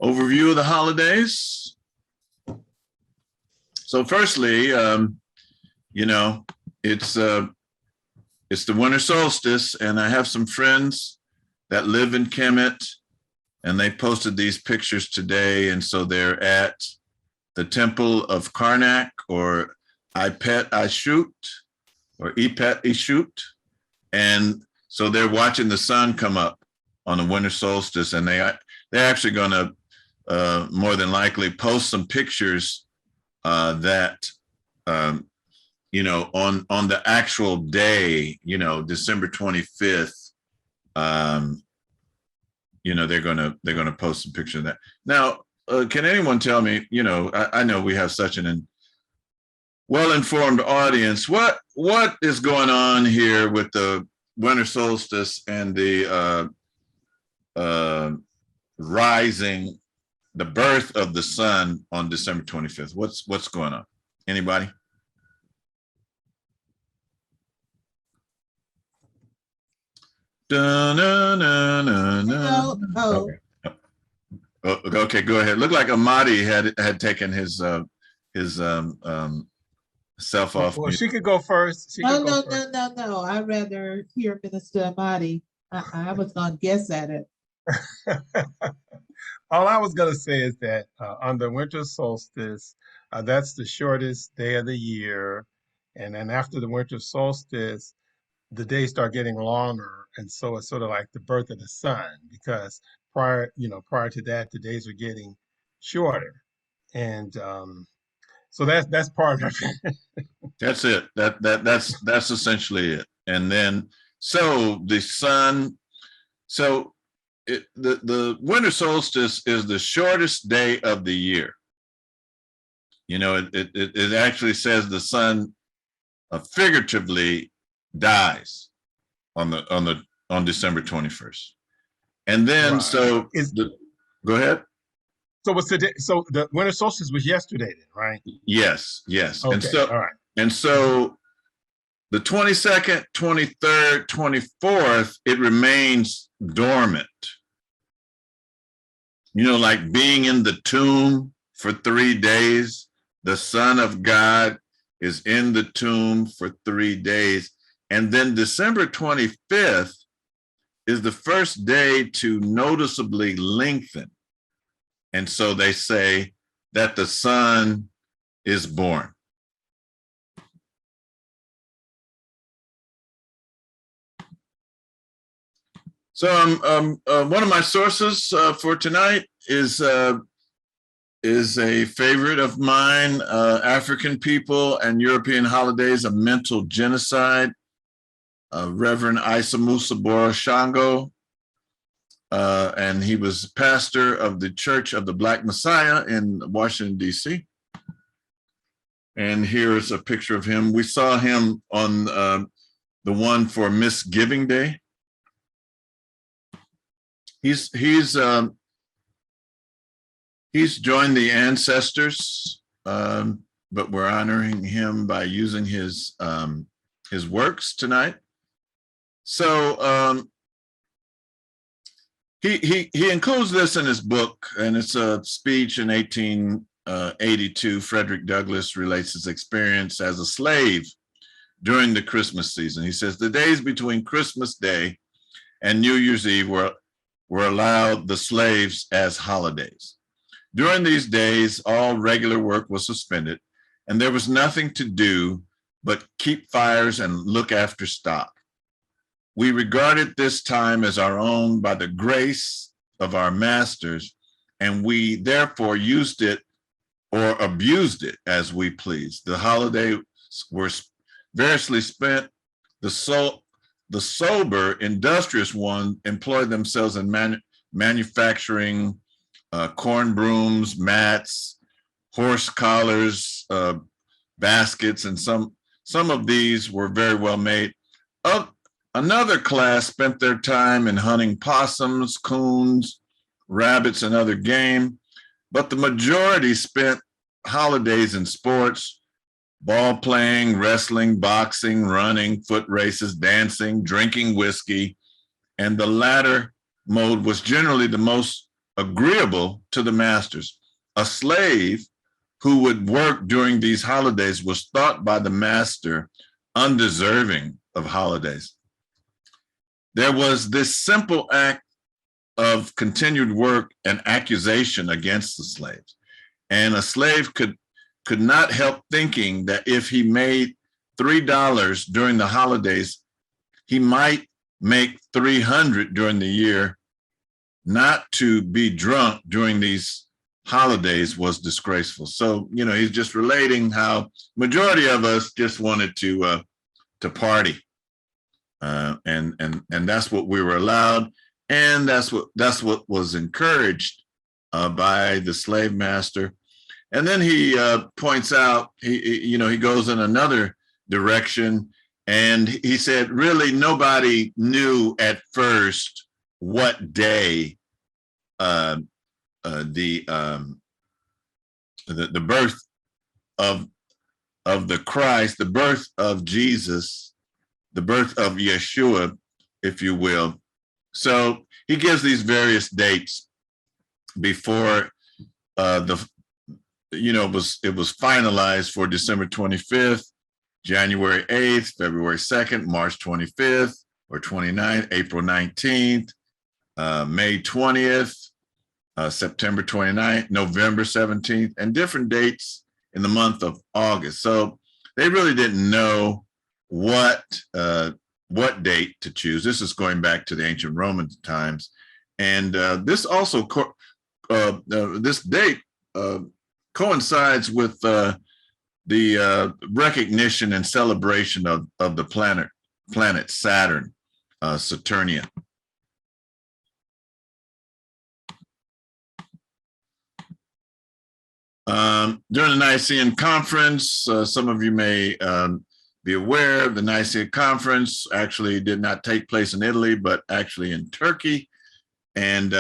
overview of the holidays. So firstly, you know, it's the winter solstice, and I have some friends that live in Kemet, and they posted these pictures today. And so they're at the temple of Karnak, or Ipet Ishut, or Ipet Ishut. And so they're watching the sun come up on the winter solstice, and they're actually going to more than likely post some pictures that you know, on the actual day, you know, December 25th. You know, they're gonna post some picture of that. Now, can anyone tell me, you know, I know we have such an well-informed audience, what is going on here with the winter solstice and the rising, the birth of the sun on December 25th? What's going on? Anybody? Okay. Okay, go ahead. Looked like Amadi had taken his self off. Well, she could go first. No. I'd rather hear Minister Amadi. I was gonna guess at it. All I was gonna say is that on the winter solstice, that's the shortest day of the year, and then after the winter solstice, the days start getting longer, and so it's sort of like the birth of the sun, because prior to that, the days are getting shorter, and so that's part of it. That's it. That's essentially it. And then so the sun, so the winter solstice is the shortest day of the year. You know, it actually says the sun figuratively dies on December 21st. And then right. Go ahead. So what's today? So the winter solstice was yesterday, then, right? Yes. Okay, And so, all right. And so the 22nd, 23rd, 24th, it remains dormant. You know, like being in the tomb for 3 days. The Son of God is in the tomb for 3 days. And then December 25th is the first day to noticeably lengthen. And so they say that the sun is born. So one of my sources for tonight is a favorite of mine, African People and European Holidays, a Mental Genocide, Reverend Isa Musa Bora Shango. And he was pastor of the Church of the Black Messiah in Washington, D.C. And here's a picture of him. We saw him on the one for Misgiving Day. He's joined the ancestors, but we're honoring him by using his works tonight. So he includes this in his book, and it's a speech in 1882. Frederick Douglass relates his experience as a slave during the Christmas season. He says, the days between Christmas Day and New Year's Eve were allowed the slaves as holidays. During these days, all regular work was suspended, and there was nothing to do but keep fires and look after stock. We regarded this time as our own by the grace of our masters, and we therefore used it or abused it as we pleased. The holidays were variously spent. The sober, industrious ones employed themselves in manufacturing corn brooms, mats, horse collars, baskets, and some of these were very well made. Another class spent their time in hunting possums, coons, rabbits, and other game, but the majority spent holidays in sports, ball playing, wrestling, boxing, running, foot races, dancing, drinking whiskey, and the latter mode was generally the most agreeable to the masters. A slave who would work during these holidays was thought by the master undeserving of holidays. There was this simple act of continued work and accusation against the slaves. And a slave could not help thinking that if he made $3 during the holidays, he might make 300 during the year. Not to be drunk during these holidays was disgraceful. So, you know, he's just relating how majority of us just wanted to party, and that's what we were allowed, and that's what was encouraged by the slave master. And then he points out, he goes in another direction, and he said, really, nobody knew at first what day the birth of the Christ, the birth of Jesus, the birth of Yeshua, if you will. So he gives these various dates before it was finalized for December 25th, January 8th, February 2nd, March 25th or 29th, April 19th, May 20th, September 29th, November 17th, and different dates in the month of August. So they really didn't know what date to choose. This is going back to the ancient Roman times. And this also, this date coincides with the recognition and celebration of the planet Saturn, Saturnia. During the Nicene Conference, some of you may be aware, the Nicene Conference actually did not take place in Italy, but actually in Turkey. And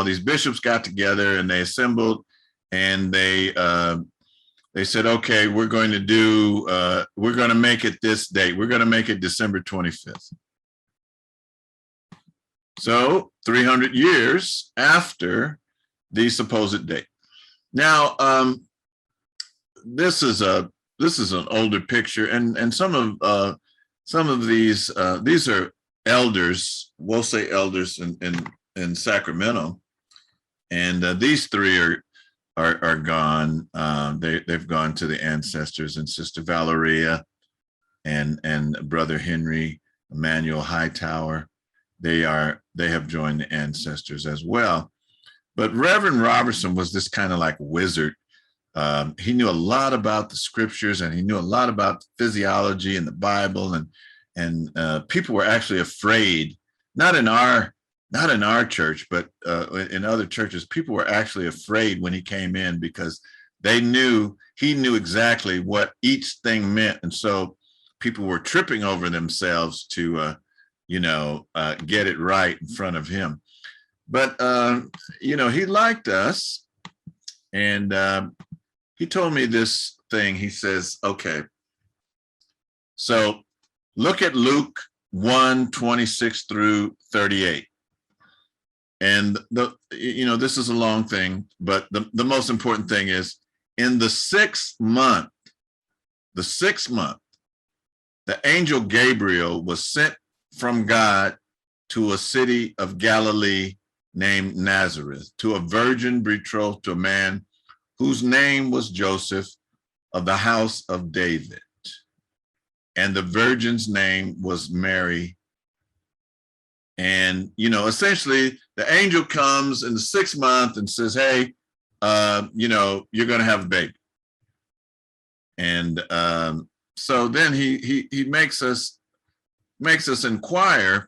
these bishops got together and they assembled, and they said, okay, we're going to make it this date. We're going to make it December 25th. So 300 years after the supposed date. Now, this is an older picture, and some of these are elders. We'll say elders in Sacramento, and these three are gone. They've gone to the ancestors, and Sister Valeria and Brother Henry Emmanuel Hightower. They have joined the ancestors as well. But Reverend Robertson was this kind of like wizard. He knew a lot about the scriptures, and he knew a lot about physiology and the Bible, and people were actually afraid. Not in our church, but in other churches, people were actually afraid when he came in, because he knew exactly what each thing meant, and so people were tripping over themselves to get it right in front of him. But, he liked us, and he told me this thing. He says, okay, so look at Luke 1:26 through 38. And this is a long thing, but the most important thing is, in the sixth month, the angel Gabriel was sent from God to a city of Galilee named Nazareth, to a virgin betrothed to a man whose name was Joseph, of the house of David. And the virgin's name was Mary. And, essentially the angel comes in the sixth month and says, hey, you're going to have a baby. And so then he makes us inquire.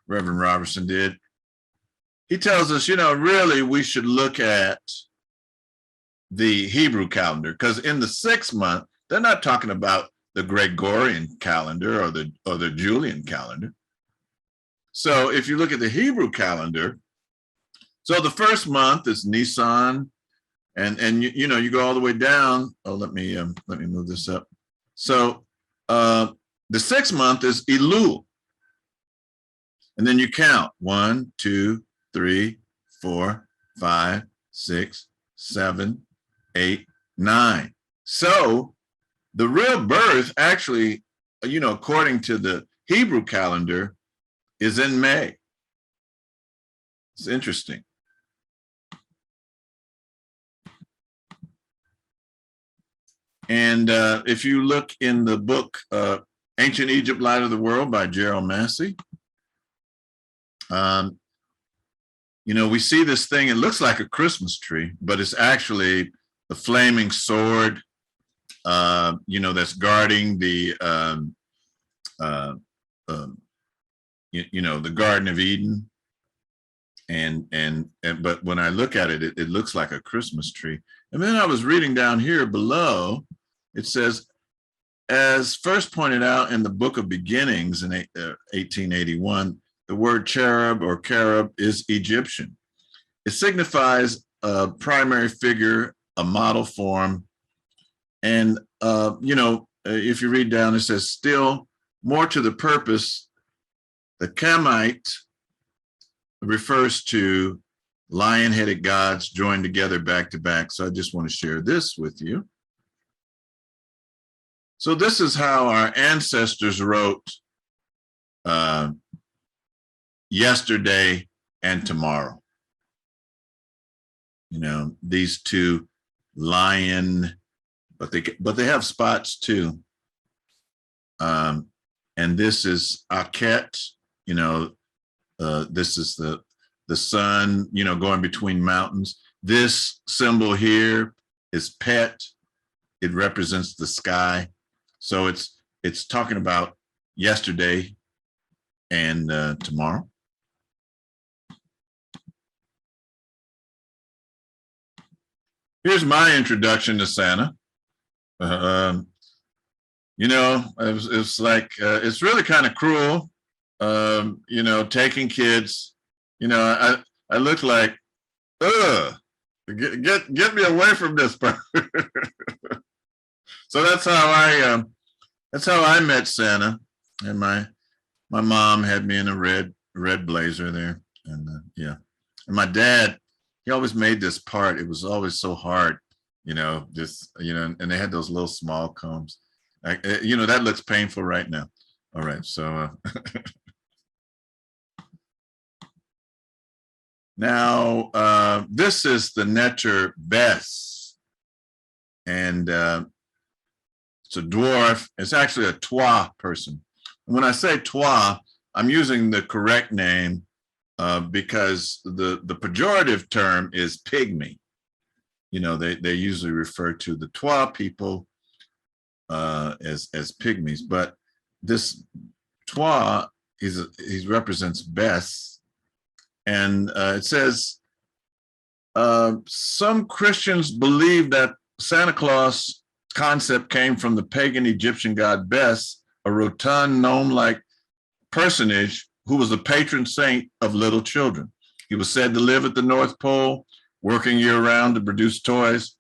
Reverend Robertson did. He tells us, really we should look at the Hebrew calendar, because in the sixth month, they're not talking about the Gregorian calendar or the Julian calendar. So if you look at the Hebrew calendar, so the first month is Nisan, and you go all the way down. Oh, let me move this up. So the sixth month is Elul, and then you count 1, 2, 3, 4, 5, 6, 7, 8, 9. So the real birth actually, according to the Hebrew calendar, is in May. It's interesting. And if you look in the book, Ancient Egypt, Light of the World by Gerald Massey, we see this thing, it looks like a Christmas tree, but it's actually the flaming sword, that's guarding the, the Garden of Eden. But when I look at it, it looks like a Christmas tree. And then I was reading down here below, it says, as first pointed out in the Book of Beginnings in 1881, the word cherub or carib is Egyptian. It signifies a primary figure, a model form. And, if you read down, it says, still more to the purpose, the Kamite refers to lion-headed gods joined together back to back. So I just want to share this with you. So this is how our ancestors wrote yesterday and tomorrow. These two lion, but they have spots too. And this is Aket, this is the sun, going between mountains. This symbol here is Pet. It represents the sky. So it's talking about yesterday and tomorrow. Here's my introduction to Santa. It's like, it's really kind of cruel, taking kids, I look like, get me away from this part. So that's how I met Santa. And my mom had me in a red blazer there. And yeah. And my dad, he always made this part. It was always so hard, and they had those little small combs. That looks painful right now. All right, so now this is the Netter Bess, and it's a dwarf. It's actually a Twa person. And when I say Twa, I'm using the correct name because the pejorative term is pygmy. They usually refer to the Twa people as pygmies, but this Twa he represents Bess, and it says some Christians believe that Santa Claus concept came from the pagan Egyptian god Bess, a rotund gnome-like personage who was the patron saint of little children. He was said to live at the North Pole, working year-round to produce toys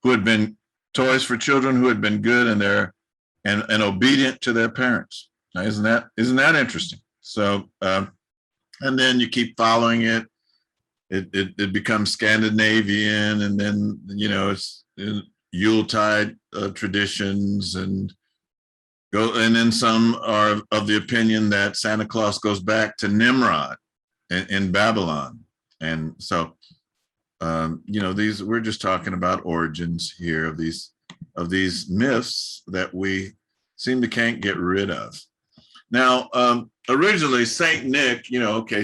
for children who had been good and obedient to their parents. Now, isn't that interesting? So, and then you keep following it. It becomes Scandinavian, and then it's Yuletide traditions, and then some are of the opinion that Santa Claus goes back to Nimrod in Babylon, and so we're just talking about origins here of these myths that we seem to can't get rid of. Now, originally Saint Nick,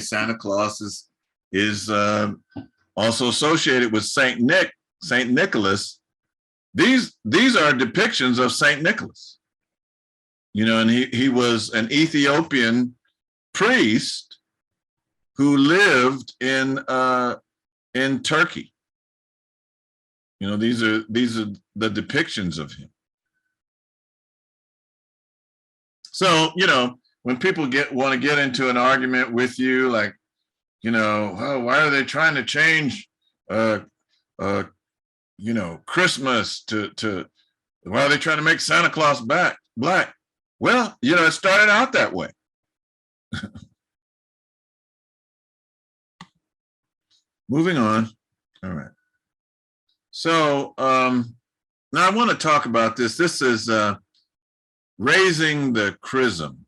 Santa Claus is also associated with Saint Nicholas. These are depictions of Saint Nicholas, and he was an Ethiopian priest who lived in Turkey. These are the depictions of him. So, when people want to get into an argument with you, like, oh, why are they trying to change, Christmas to why are they trying to make Santa Claus black? Well, it started out that way. Moving on. All right. So now I want to talk about this. This is raising the chrism.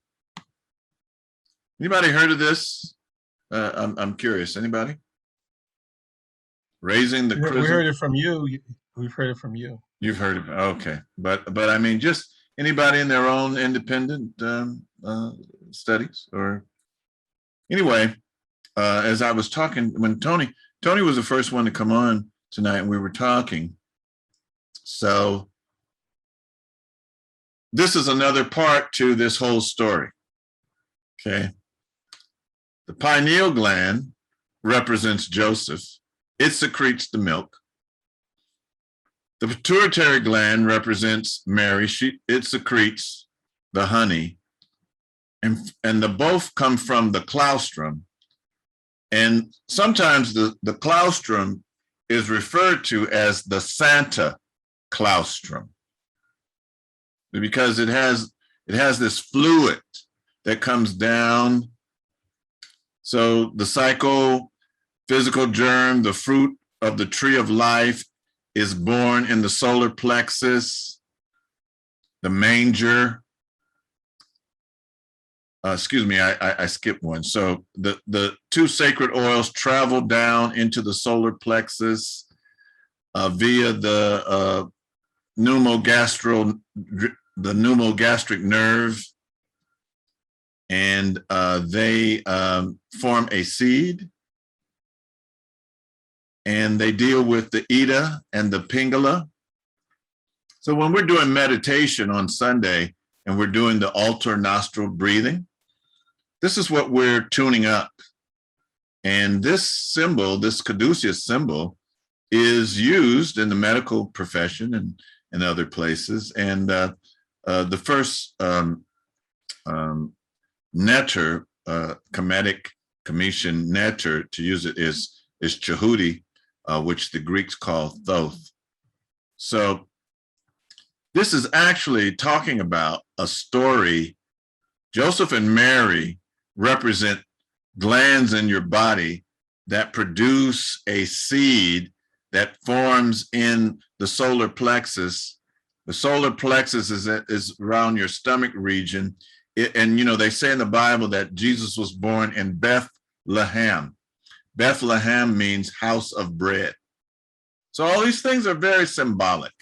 Anybody heard of this? I'm curious. Anybody? Raising the chrism. We heard it from you. We've heard it from you. You've heard of it. Okay, but I mean, just anybody in their own independent studies, or anyway. As I was talking, when Tony was the first one to come on tonight, and we were talking. So this is another part to this whole story. Okay. The pineal gland represents Joseph. It secretes the milk. The pituitary gland represents Mary. It secretes the honey. And the both come from the claustrum. And sometimes the claustrum is referred to as the Santa claustrum, because it has this fluid that comes down. So the psychophysical germ, the fruit of the tree of life, is born in the solar plexus, the manger. Excuse me, I skipped one. So the two sacred oils travel down into the solar plexus via the pneumogastric nerve, and they form a seed, and they deal with the Ida and the Pingala. So when we're doing meditation on Sunday and we're doing the altar nostril breathing, this is what we're tuning up. And this symbol, this caduceus symbol, is used in the medical profession and other places. And the first netter, Kemetic Commission netter to use it is Chahudi, which the Greeks call Thoth. So this is actually talking about a story. Joseph and Mary represent glands in your body that produce a seed that forms in the solar plexus. The solar plexus is around your stomach region. And, you know, they say in the Bible that Jesus was born in Bethlehem. Bethlehem means house of bread. So all these things are very symbolic.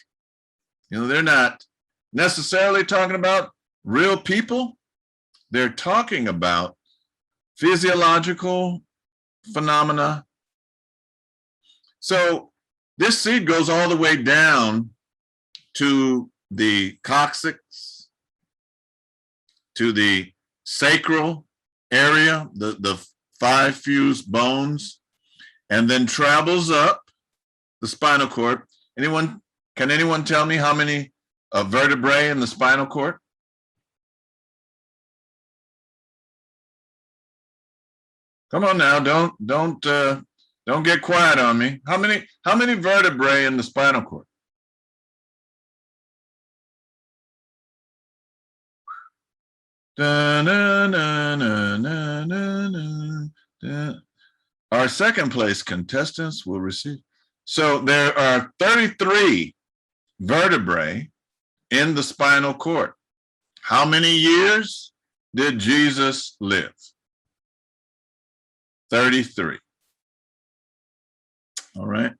You know, they're not necessarily talking about real people. They're talking about physiological phenomena. So this seed goes all the way down to the coccyx, to the sacral area, the five fused bones, and then travels up the spinal cord. Can anyone tell me how many vertebrae in the spinal cord? Come on now, don't get quiet on me. How many vertebrae in the spinal cord? Da, na, na, na, na, na, na. Our second place contestants will receive. So there are 33 vertebrae in the spinal cord. How many years did Jesus live? 33. All right.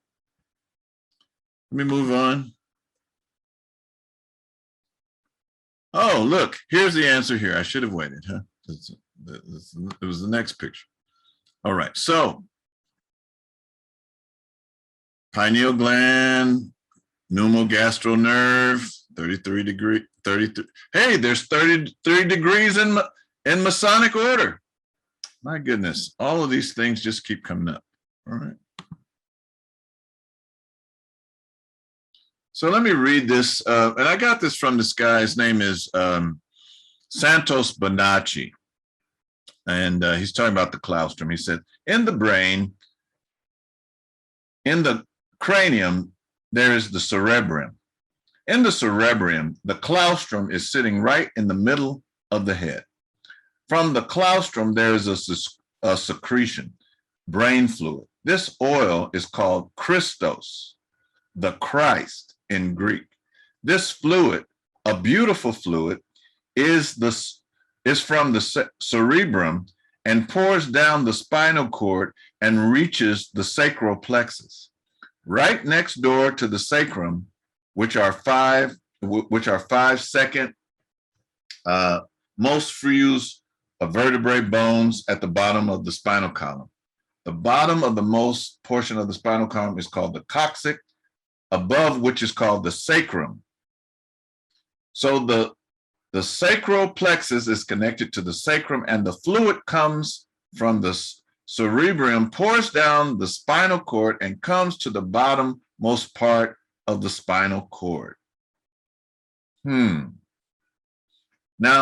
Let me move on. Oh, look, here's the answer here. I should have waited, huh? It was the next picture. All right, so pineal gland, pneumogastral nerve, 33. Hey, there's 33 degrees in Masonic order. My goodness, all of these things just keep coming up. All right. So let me read this, and I got this from this guy. His name is Santos Bonacci, and he's talking about the claustrum. He said, in the brain, in the cranium, there is the cerebrum. In the cerebrum, the claustrum is sitting right in the middle of the head. From the claustrum, there is a secretion, brain fluid, This oil is called Christos, the Christ in Greek. This fluid, a beautiful fluid, is from the cerebrum and pours down the spinal cord and reaches the sacral plexus. Right next door to the sacrum, which are five second most fused vertebrae bones at the bottom of the spinal column. The bottom of the most portion of the spinal column is called the coccyx, above which is called the sacrum. So the sacral plexus is connected to the sacrum, and the fluid comes from the cerebrum, pours down the spinal cord, and comes to the bottommost part of the spinal cord. Now,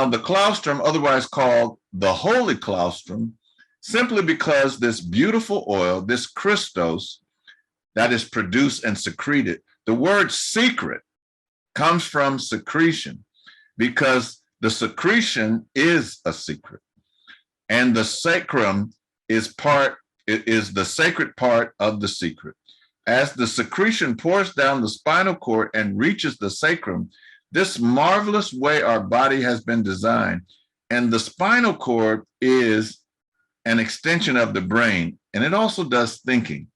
the claustrum, otherwise called the holy claustrum, simply because this beautiful oil, this Christos, that is produced and secreted. The word secret comes from secretion, because the secretion is a secret. And the sacrum is the sacred part of the secret. As the secretion pours down the spinal cord and reaches the sacrum, this marvelous way our body has been designed, and the spinal cord is an extension of the brain, and it also does thinking.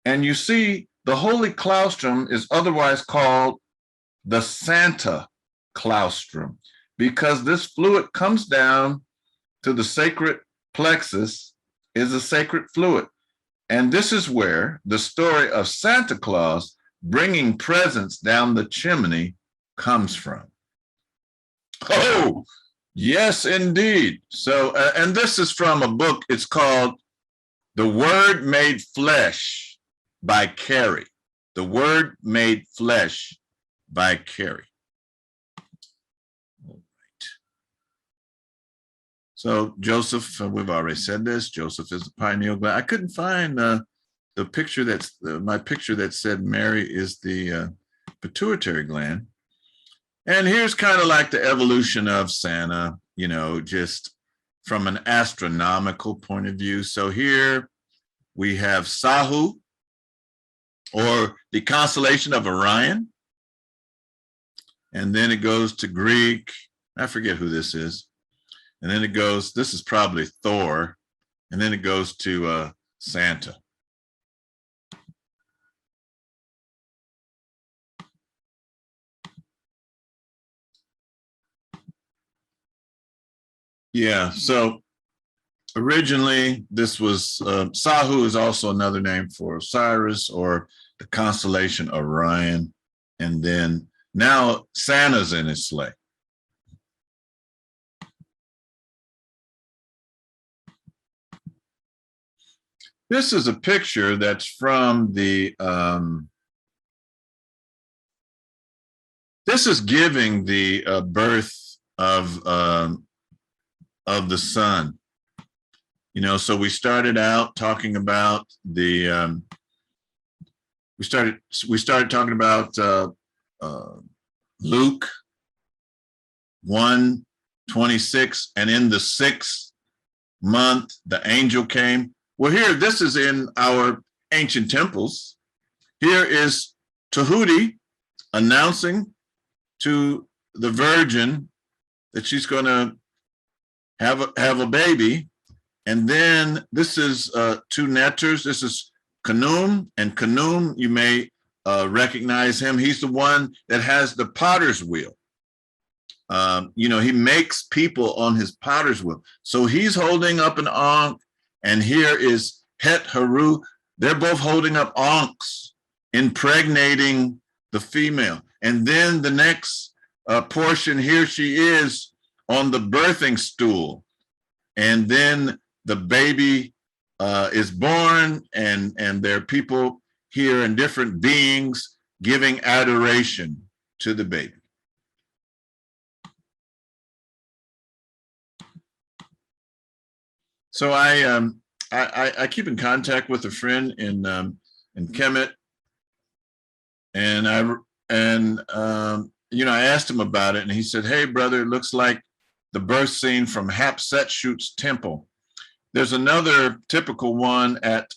And you see, the holy claustrum is otherwise called the Santa claustrum, because this fluid comes down to the sacred plexus, is a sacred fluid. And this is where the story of Santa Claus bringing presents down the chimney comes from. Oh, yes, indeed. So, and this is from a book. It's called The Word Made Flesh by Carey. The Word Made Flesh by Carey. All right. So Joseph, we've already said this. Joseph is the pineal gland. I couldn't find the picture that's my picture that said Mary is the pituitary gland. And here's kind of like the evolution of Santa, you know, just from an astronomical point of view. So here we have Sahu, or the constellation of Orion. And then it goes to Greek. I forget who this is. And then it goes, this is probably Thor. And then it goes to Santa. Yeah, so originally this was, Sahu is also another name for Osiris, or the constellation Orion. And then now Santa's in his sleigh. This is a picture that's from the, this is giving the birth of the sun. You know, so we started out talking about the, we started talking about Luke 1:26, and in the 6th month, the angel came. Well, here, this is in our ancient temples. Here is Tahuti announcing to the Virgin that she's going to have a baby. And then this is two netters. This is Khnum, and Khnum, you may recognize him. He's the one that has the potter's wheel. You know, he makes people on his potter's wheel. So he's holding up an ankh, and here is Het Haru. They're both holding up ankhs, impregnating the female. And then the next portion, here she is on the birthing stool. And then the baby is born, and there are people here and different beings giving adoration to the baby. So I keep in contact with a friend in Kemet, and you know, I asked him about it, and he said, "Hey, brother, it looks like the birth scene from Hatshepsut's temple." There's another typical one at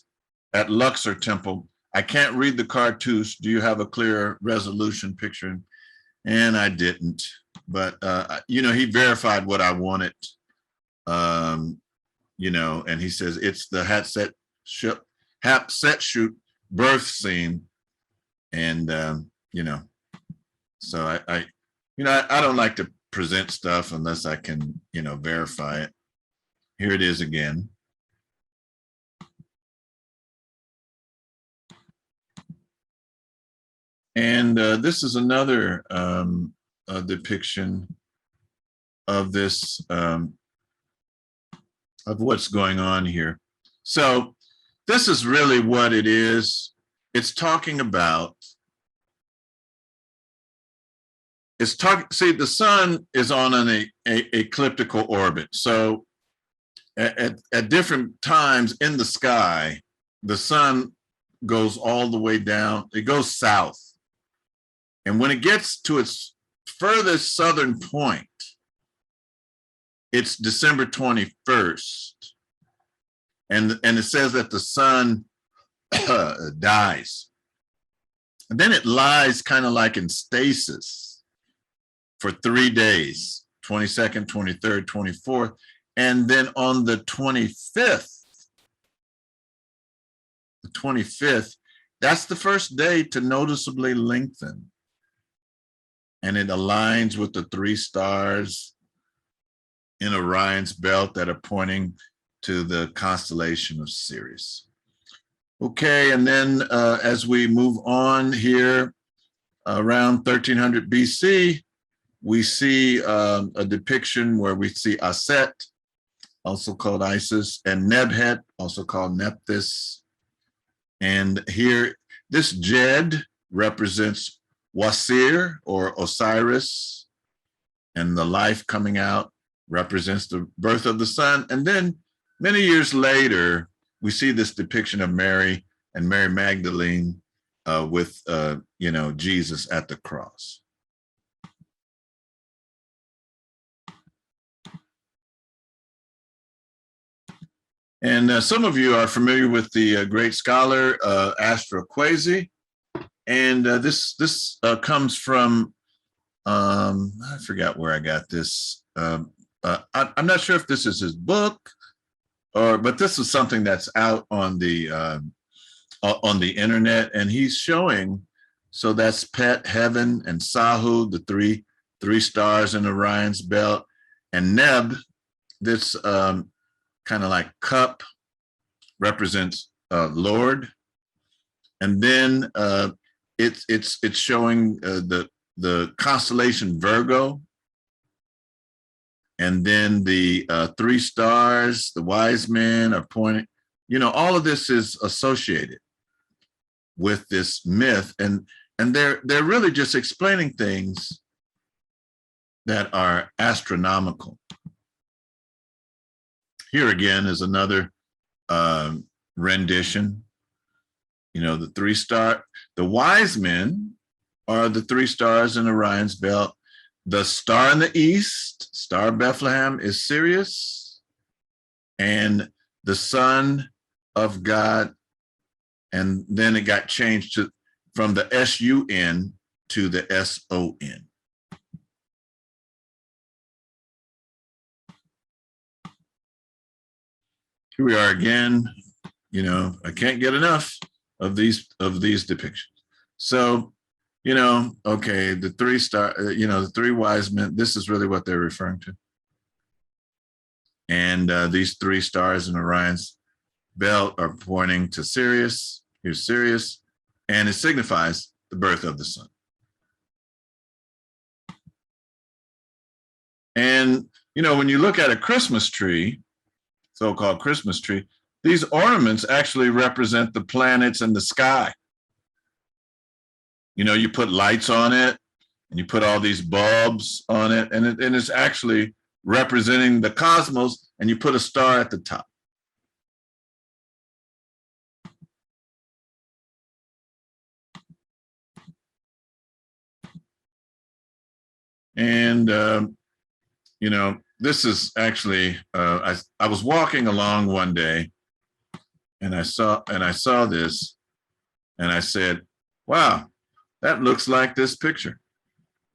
at Luxor Temple. I can't read the cartouche. Do you have a clear resolution picture? And I didn't, but he verified what I wanted. And he says it's the Hatshepsut birth scene, and so I don't like to present stuff unless I can verify it. Here it is again. And this is another depiction of this, of what's going on here. So this is really what it is. It's talking about, see, the sun is on an ecliptical orbit. So at different times in the sky, the sun goes all the way down, it goes south. And when it gets to its furthest southern point, it's December 21st. And it says that the sun dies. And then it lies kind of like in stasis for 3 days, 22nd, 23rd, 24th. And then on the 25th, that's the first day to noticeably lengthen. And it aligns with the 3 stars in Orion's belt that are pointing to the constellation of Sirius. Okay, and then as we move on here, around 1300 BC, we see a depiction where we see Aset, also called Isis, and Nebhet, also called Nephthys. And here, this Jed represents Wasir, or Osiris, and the life coming out represents the birth of the sun. And then many years later, we see this depiction of Mary and Mary Magdalene with Jesus at the cross. And some of you are familiar with the great scholar Astra Kwesi. And this comes from, I forgot where I got this. I'm not sure if this is his book, but this is something that's out on the internet, and he's showing. So that's Pet, Heaven, and Sahu, the three stars in Orion's belt, and Neb, this kind of like cup, represents Lord, and then it's showing the constellation Virgo, and then the 3 stars, the wise men are pointing. All of this is associated with this myth, and they're really just explaining things that are astronomical. Here again is another rendition. The wise men are the 3 stars in Orion's belt. The star in the east, Star Bethlehem, is Sirius, and the Son of God. And then it got changed from the S-U-N to the S-O-N. Here we are again. I can't get enough of these depictions. So, okay, the 3 star, the 3 wise men, this is really what they're referring to. And these 3 stars in Orion's belt are pointing to Sirius. Here's Sirius, and it signifies the birth of the sun. And, when you look at a Christmas tree, so-called Christmas tree, these ornaments actually represent the planets and the sky. You put lights on it, and you put all these bulbs on it, and it's actually representing the cosmos, and you put a star at the top. And, this is actually, I was walking along one day, and I saw this, and I said, wow, that looks like this picture.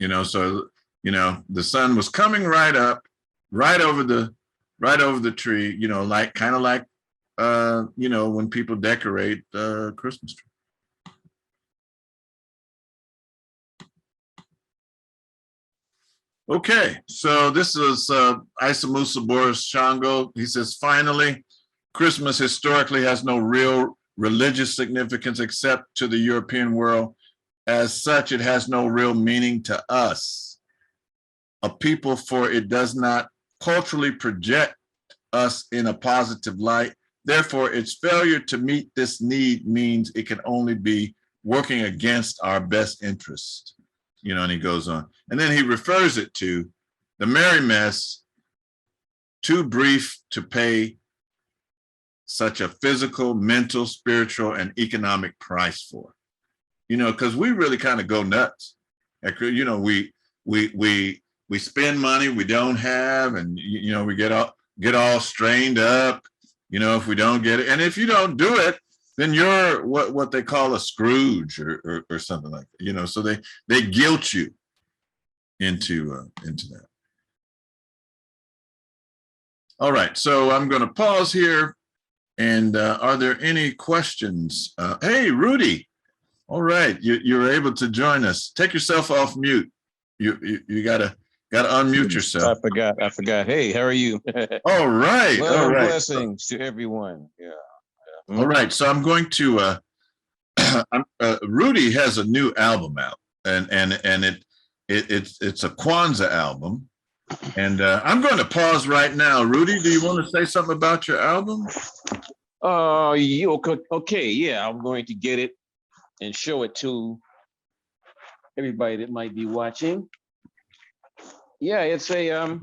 So the sun was coming right up, right over the tree, like kind of like when people decorate the Christmas tree. Okay, so this is Isamusa Boris Shango. He says, finally, Christmas historically has no real religious significance except to the European world. As such, it has no real meaning to us, a people, for it does not culturally project us in a positive light. Therefore, its failure to meet this need means it can only be working against our best interest. And he goes on. And then he refers it to the merry mess, too brief to pay such a physical, mental, spiritual, and economic price for. Because we really kind of go nuts. We spend money we don't have, and we get all strained up. If we don't get it, and if you don't do it, then you're what they call a Scrooge or something like that. So they guilt you into that. All right, so I'm going to pause here. And are there any questions? Hey, Rudy. All right, you're able to join us. Take yourself off mute. You gotta unmute yourself. I forgot. Hey, how are you? All right. Love all and right. Blessings to everyone. Yeah. All right. So I'm going to. Rudy has a new album out, and it's a Kwanzaa album, and I'm going to pause right now. Rudy, do you want to say something about your album? Okay. Yeah, I'm going to get it and show it to everybody that might be watching. Yeah, it's a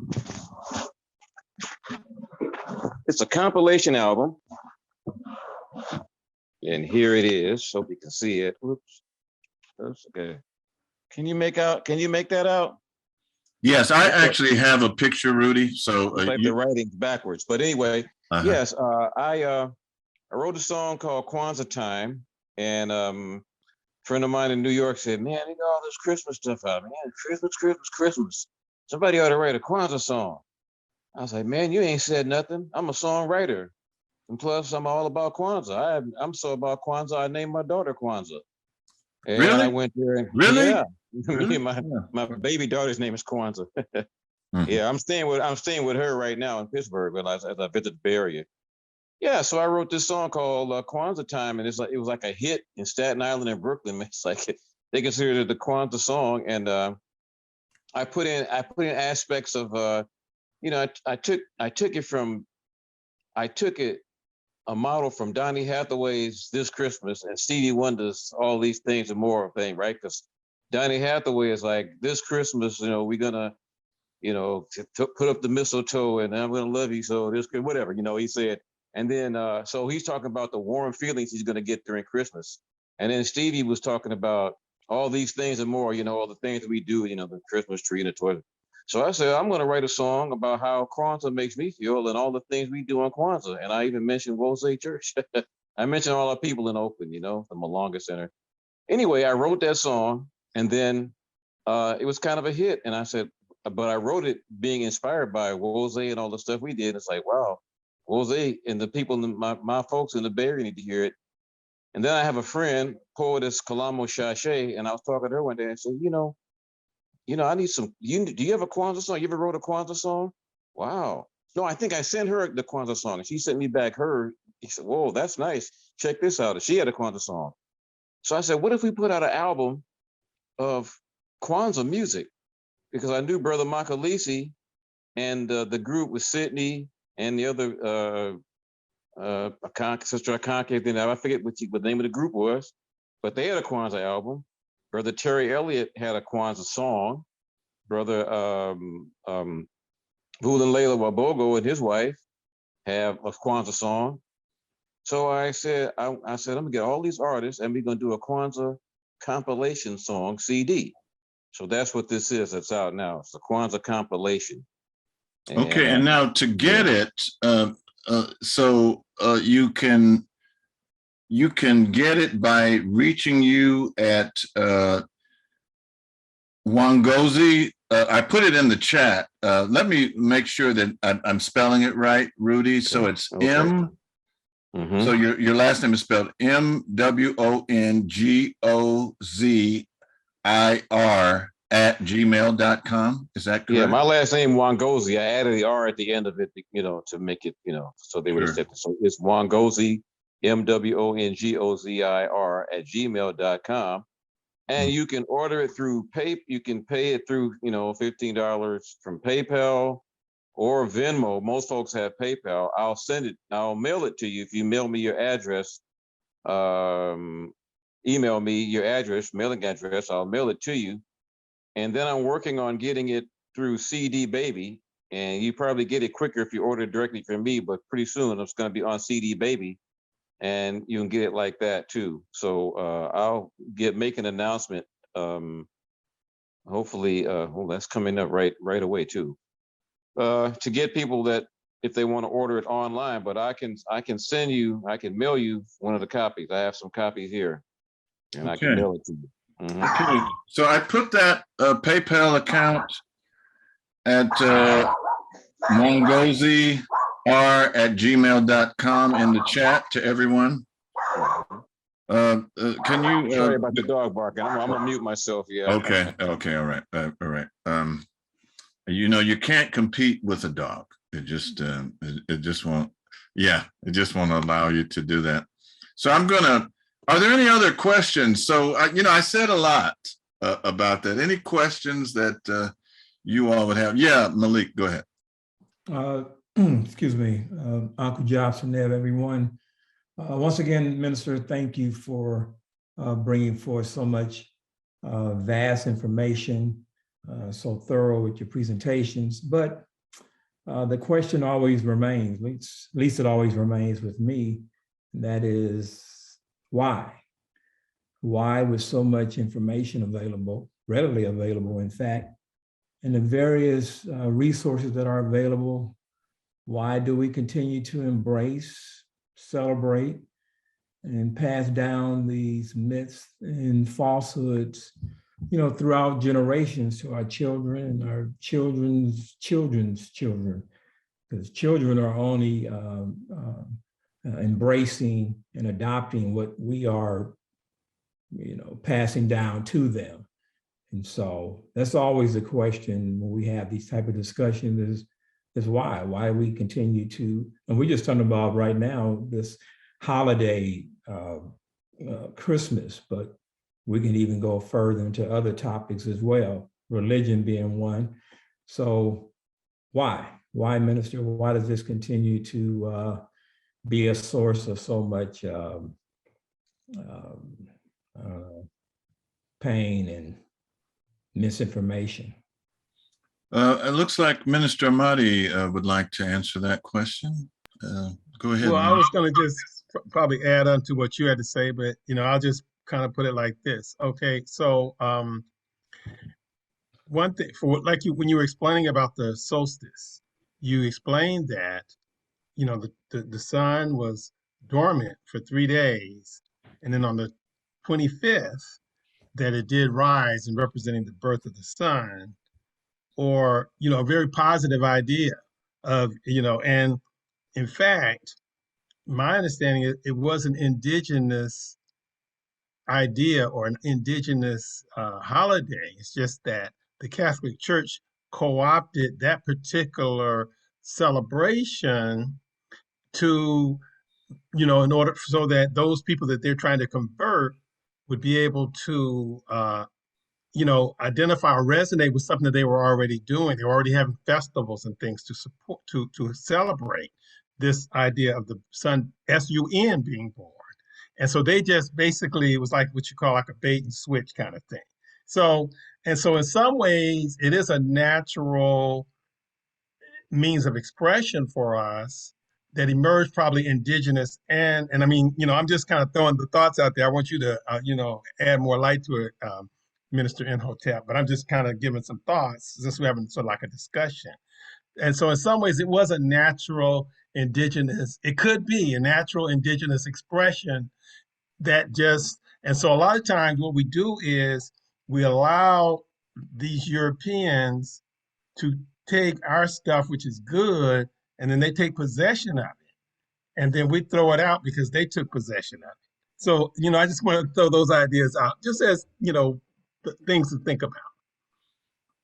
compilation album. And here it is, so we can see it. Whoops. That's okay. Can you make that out? Yes, I actually have a picture, Rudy. So like the writing's backwards. But anyway, yes, I wrote a song called Kwanzaa Time, and a friend of mine in New York said, man, they got all this Christmas stuff out, man. Christmas. Somebody ought to write a Kwanzaa song. I was like, man, you ain't said nothing. I'm a songwriter. And plus, I'm all about Kwanzaa. I'm so about Kwanzaa, I named my daughter Kwanzaa. And really? I went there and really? Yeah. Really? my baby daughter's name is Kwanzaa. Yeah, I'm staying with her right now in Pittsburgh as I visit the Bay Area. Yeah, so I wrote this song called Kwanzaa Time, and it was like a hit in Staten Island and Brooklyn. It's like they considered it the Kwanzaa song, and I put in aspects of I took a model from Donny Hathaway's This Christmas and Stevie Wonder's All These Things and More thing, right? Because Donny Hathaway is like, this Christmas, we're gonna, put up the mistletoe and I'm gonna love you, so this could whatever, he said. And then so he's talking about the warm feelings he's gonna get during Christmas. And then Stevie was talking about all these things and more, all the things that we do, the Christmas tree and the toilet. So I said, I'm going to write a song about how Kwanzaa makes me feel and all the things we do on Kwanzaa. And I even mentioned Rose Church. I mentioned all our people in Oakland, the Malonga Center. Anyway, I wrote that song, and then it was kind of a hit. And I said, but I wrote it being inspired by Rose and all the stuff we did. It's like, wow, Rose and the people, my folks in the Bay Area need to hear it. And then I have a friend, poetess Kalamo Shashay, and I was talking to her one day and said, I need some, do you have a Kwanzaa song? You ever wrote a Kwanzaa song? Wow. No, I think I sent her the Kwanzaa song, and she sent me back her. He said, whoa, that's nice. Check this out. She had a Kwanzaa song. So I said, what if we put out an album of Kwanzaa music? Because I knew Brother Makalisi and the group with Sydney and the other Sister Akanke, then I forget what the name of the group was, but they had a Kwanzaa album. Brother Terry Elliott had a Kwanzaa song. Brother Vulan Layla Wabogo and his wife have a Kwanzaa song. So I said, I'm gonna get all these artists and we're gonna do a Kwanzaa compilation song CD. So that's what this is. It's out now. It's a Kwanzaa compilation. Okay, and now to get it, so you can you can get it by reaching you at Wangozi. I put it in the chat. Let me make sure that I'm spelling it right, Rudy. So it's Okay. M. So your last name is spelled MWONGOZIR@gmail.com. Is that correct? Yeah, my last name Wangozi. I added the R at the end of it, to make it, so they would Sure. accept it. So it's Wangozi, MWONGOZIR@gmail.com. And you can order it through you can pay it through, $15 from PayPal or Venmo. Most folks have PayPal. I'll mail it to you if you mail me your address. Email me your address, mailing address. I'll mail it to you. And then I'm working on getting it through CD Baby. And you probably get it quicker if you order it directly from me, but pretty soon it's going to be on CD Baby. And you can get it like that too. So I'll make an announcement. Hopefully, that's coming up right away too. To get people that if they want to order it online, but I can mail you one of the copies. I have some copies here, and I can mail it to you. Okay. So I put that PayPal account at mongozir@gmail.com in the chat to everyone. Can you? Sorry about the dog barking. I'm gonna mute myself. Yeah. Okay. All right. You can't compete with a dog. It just won't. Yeah, it just won't allow you to do that. So are there any other questions? So, I said a lot about that. Any questions that you all would have? Yeah, Malik, go ahead. Excuse me, Uncle Jobson, everyone. Once again, Minister, thank you for bringing forth so much vast information, so thorough with your presentations. But the question always remains, at least it always remains with me, and that is why? Why with so much information available, readily available, in fact, and the various resources that are available, why do we continue to embrace, celebrate, and pass down these myths and falsehoods, throughout generations to our children and our children's children's children? Because children are only embracing and adopting what we are, passing down to them. And so that's always the question when we have these type of discussions is why we continue to, and we're just talking about right now, this holiday, Christmas, but we can even go further into other topics as well, religion being one. So why, Minister, why does this continue to be a source of so much pain and misinformation? It looks like Minister Ahmadi would like to answer that question. Go ahead. Well, I was going to just probably add on to what you had to say, but I'll just kind of put it like this. Okay, so one thing when you were explaining about the solstice, you explained that the sun was dormant for 3 days, and then on the 25th that it did rise in representing the birth of the sun, or a very positive idea of and in fact, my understanding is it was an indigenous idea or an indigenous holiday. It's just that the Catholic Church co-opted that particular celebration to, in order so that those people that they're trying to convert would be able to, identify or resonate with something that they were already doing. They were already having festivals and things to support, to celebrate this idea of the sun, S-U-N, being born. And so they just basically, it was like what you call like a bait and switch kind of thing. So in some ways, it is a natural means of expression for us that emerged probably indigenous. And I mean, I'm just kind of throwing the thoughts out there. I want you to, add more light to it, Minister Imhotep, but I'm just kind of giving some thoughts since we're having sort of like a discussion. And so in some ways, it was a natural indigenous, it could be a natural indigenous expression that just, and so a lot of times what we do is we allow these Europeans to take our stuff, which is good, and then they take possession of it. And then we throw it out because they took possession of it. So, I just want to throw those ideas out just as, things to think about.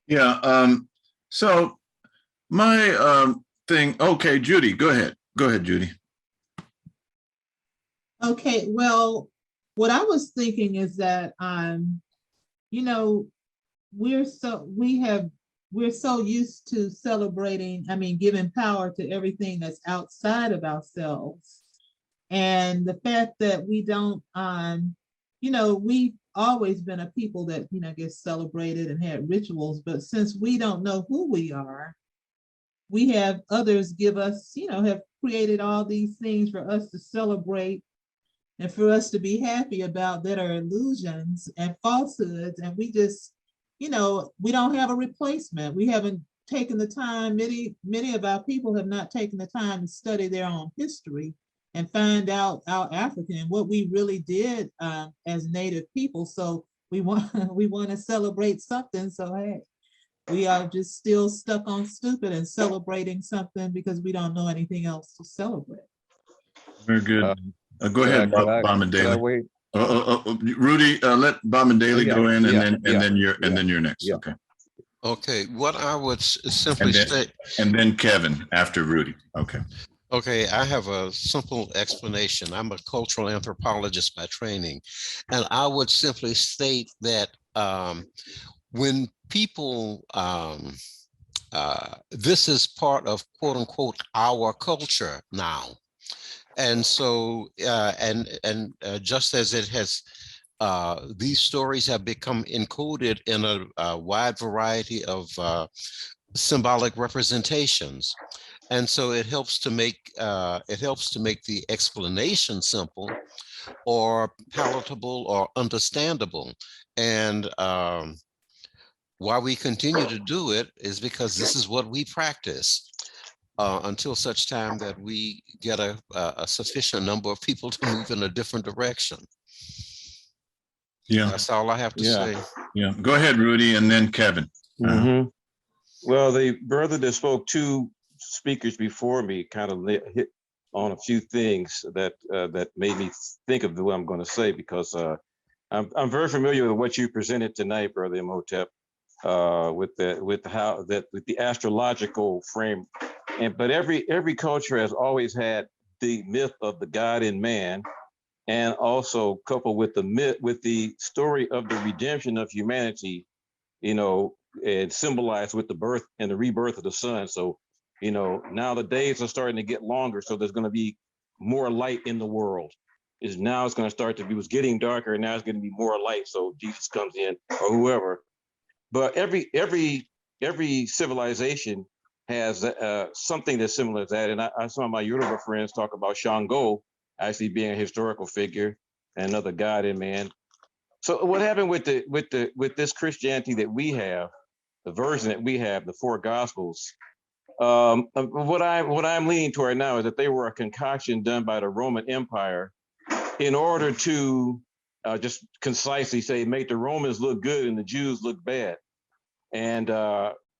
Yeah. So my thing, okay, Judy, go ahead. Go ahead, Judy. Okay, well, what I was thinking is that we're so used to celebrating, giving power to everything that's outside of ourselves. And the fact that we don't we've always been a people that, gets celebrated and had rituals, but since we don't know who we are, we have others give us, have created all these things for us to celebrate and for us to be happy about that are illusions and falsehoods. And we just, we don't have a replacement. We haven't taken the time, many of our people have not taken the time to study their own history and find out our African and what we really did as Native people. So we want to celebrate something. So hey, we are just still stuck on stupid and celebrating something because we don't know anything else to celebrate. Very good. Go ahead, Bob and Daly. Wait? Rudy, let Bob and Daly go in, and then you're next. Yeah. Okay. Okay, what I would simply state. And then Kevin after Rudy. Okay. Okay, I have a simple explanation. I'm a cultural anthropologist by training, and I would simply state that when people, this is part of quote unquote our culture now. And so, just as it has, these stories have become encoded in a wide variety of symbolic representations. And so it helps to make the explanation simple or palatable or understandable. And why we continue to do it is because this is what we practice until such time that we get a sufficient number of people to move in a different direction. Yeah. That's all I have to say. Yeah. Go ahead, Rudy, and then Kevin. Well, the brother that spoke, two speakers before me, kind of hit on a few things that made me think of what I'm going to say, because I'm very familiar with what you presented tonight, Brother Imhotep, with the astrological frame. But every culture has always had the myth of the God in man, and also coupled with the myth, with the story of the redemption of humanity, and symbolized with the birth and the rebirth of the sun. So, now the days are starting to get longer, so there's going to be more light in the world. It's going to start to be, it was getting darker, and now it's going to be more light. So Jesus comes in, or whoever. But every civilization has something that's similar to that. And I saw my Yoruba friends talk about Shango actually being a historical figure and another god in man. So what happened with this Christianity that we have, the version that we have, the four Gospels? What I'm leaning toward now is that they were a concoction done by the Roman Empire in order to just concisely say, make the Romans look good and the Jews look bad. And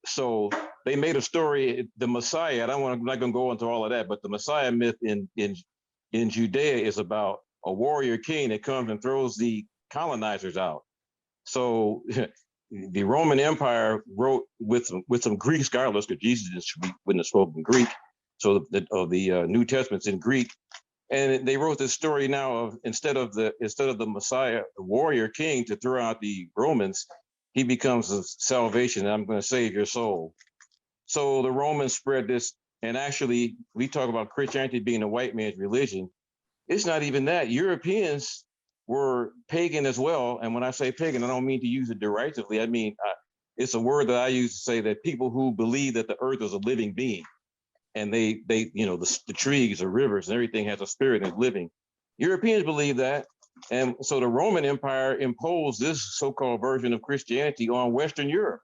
so they made a story, the Messiah. I'm not going to go into all of that, but the Messiah myth in Judea is about a warrior king that comes and throws the colonizers out. So the Roman Empire wrote with some Greek scholars, because Jesus wouldn't have spoken Greek, so the New Testament's in Greek, and they wrote this story now of instead of the Messiah, the warrior king, to throw out the Romans, he becomes a salvation, and I'm going to save your soul. So the Romans spread this, and actually we talk about Christianity being a white man's religion. It's not even that. Europeans were pagan as well. And when I say pagan, I don't mean to use it derisively. I mean, it's a word that I use to say that people who believe that the earth is a living being, and they the trees, the rivers, and everything has a spirit and is living. Europeans believe that. And so the Roman Empire imposed this so-called version of Christianity on Western Europe.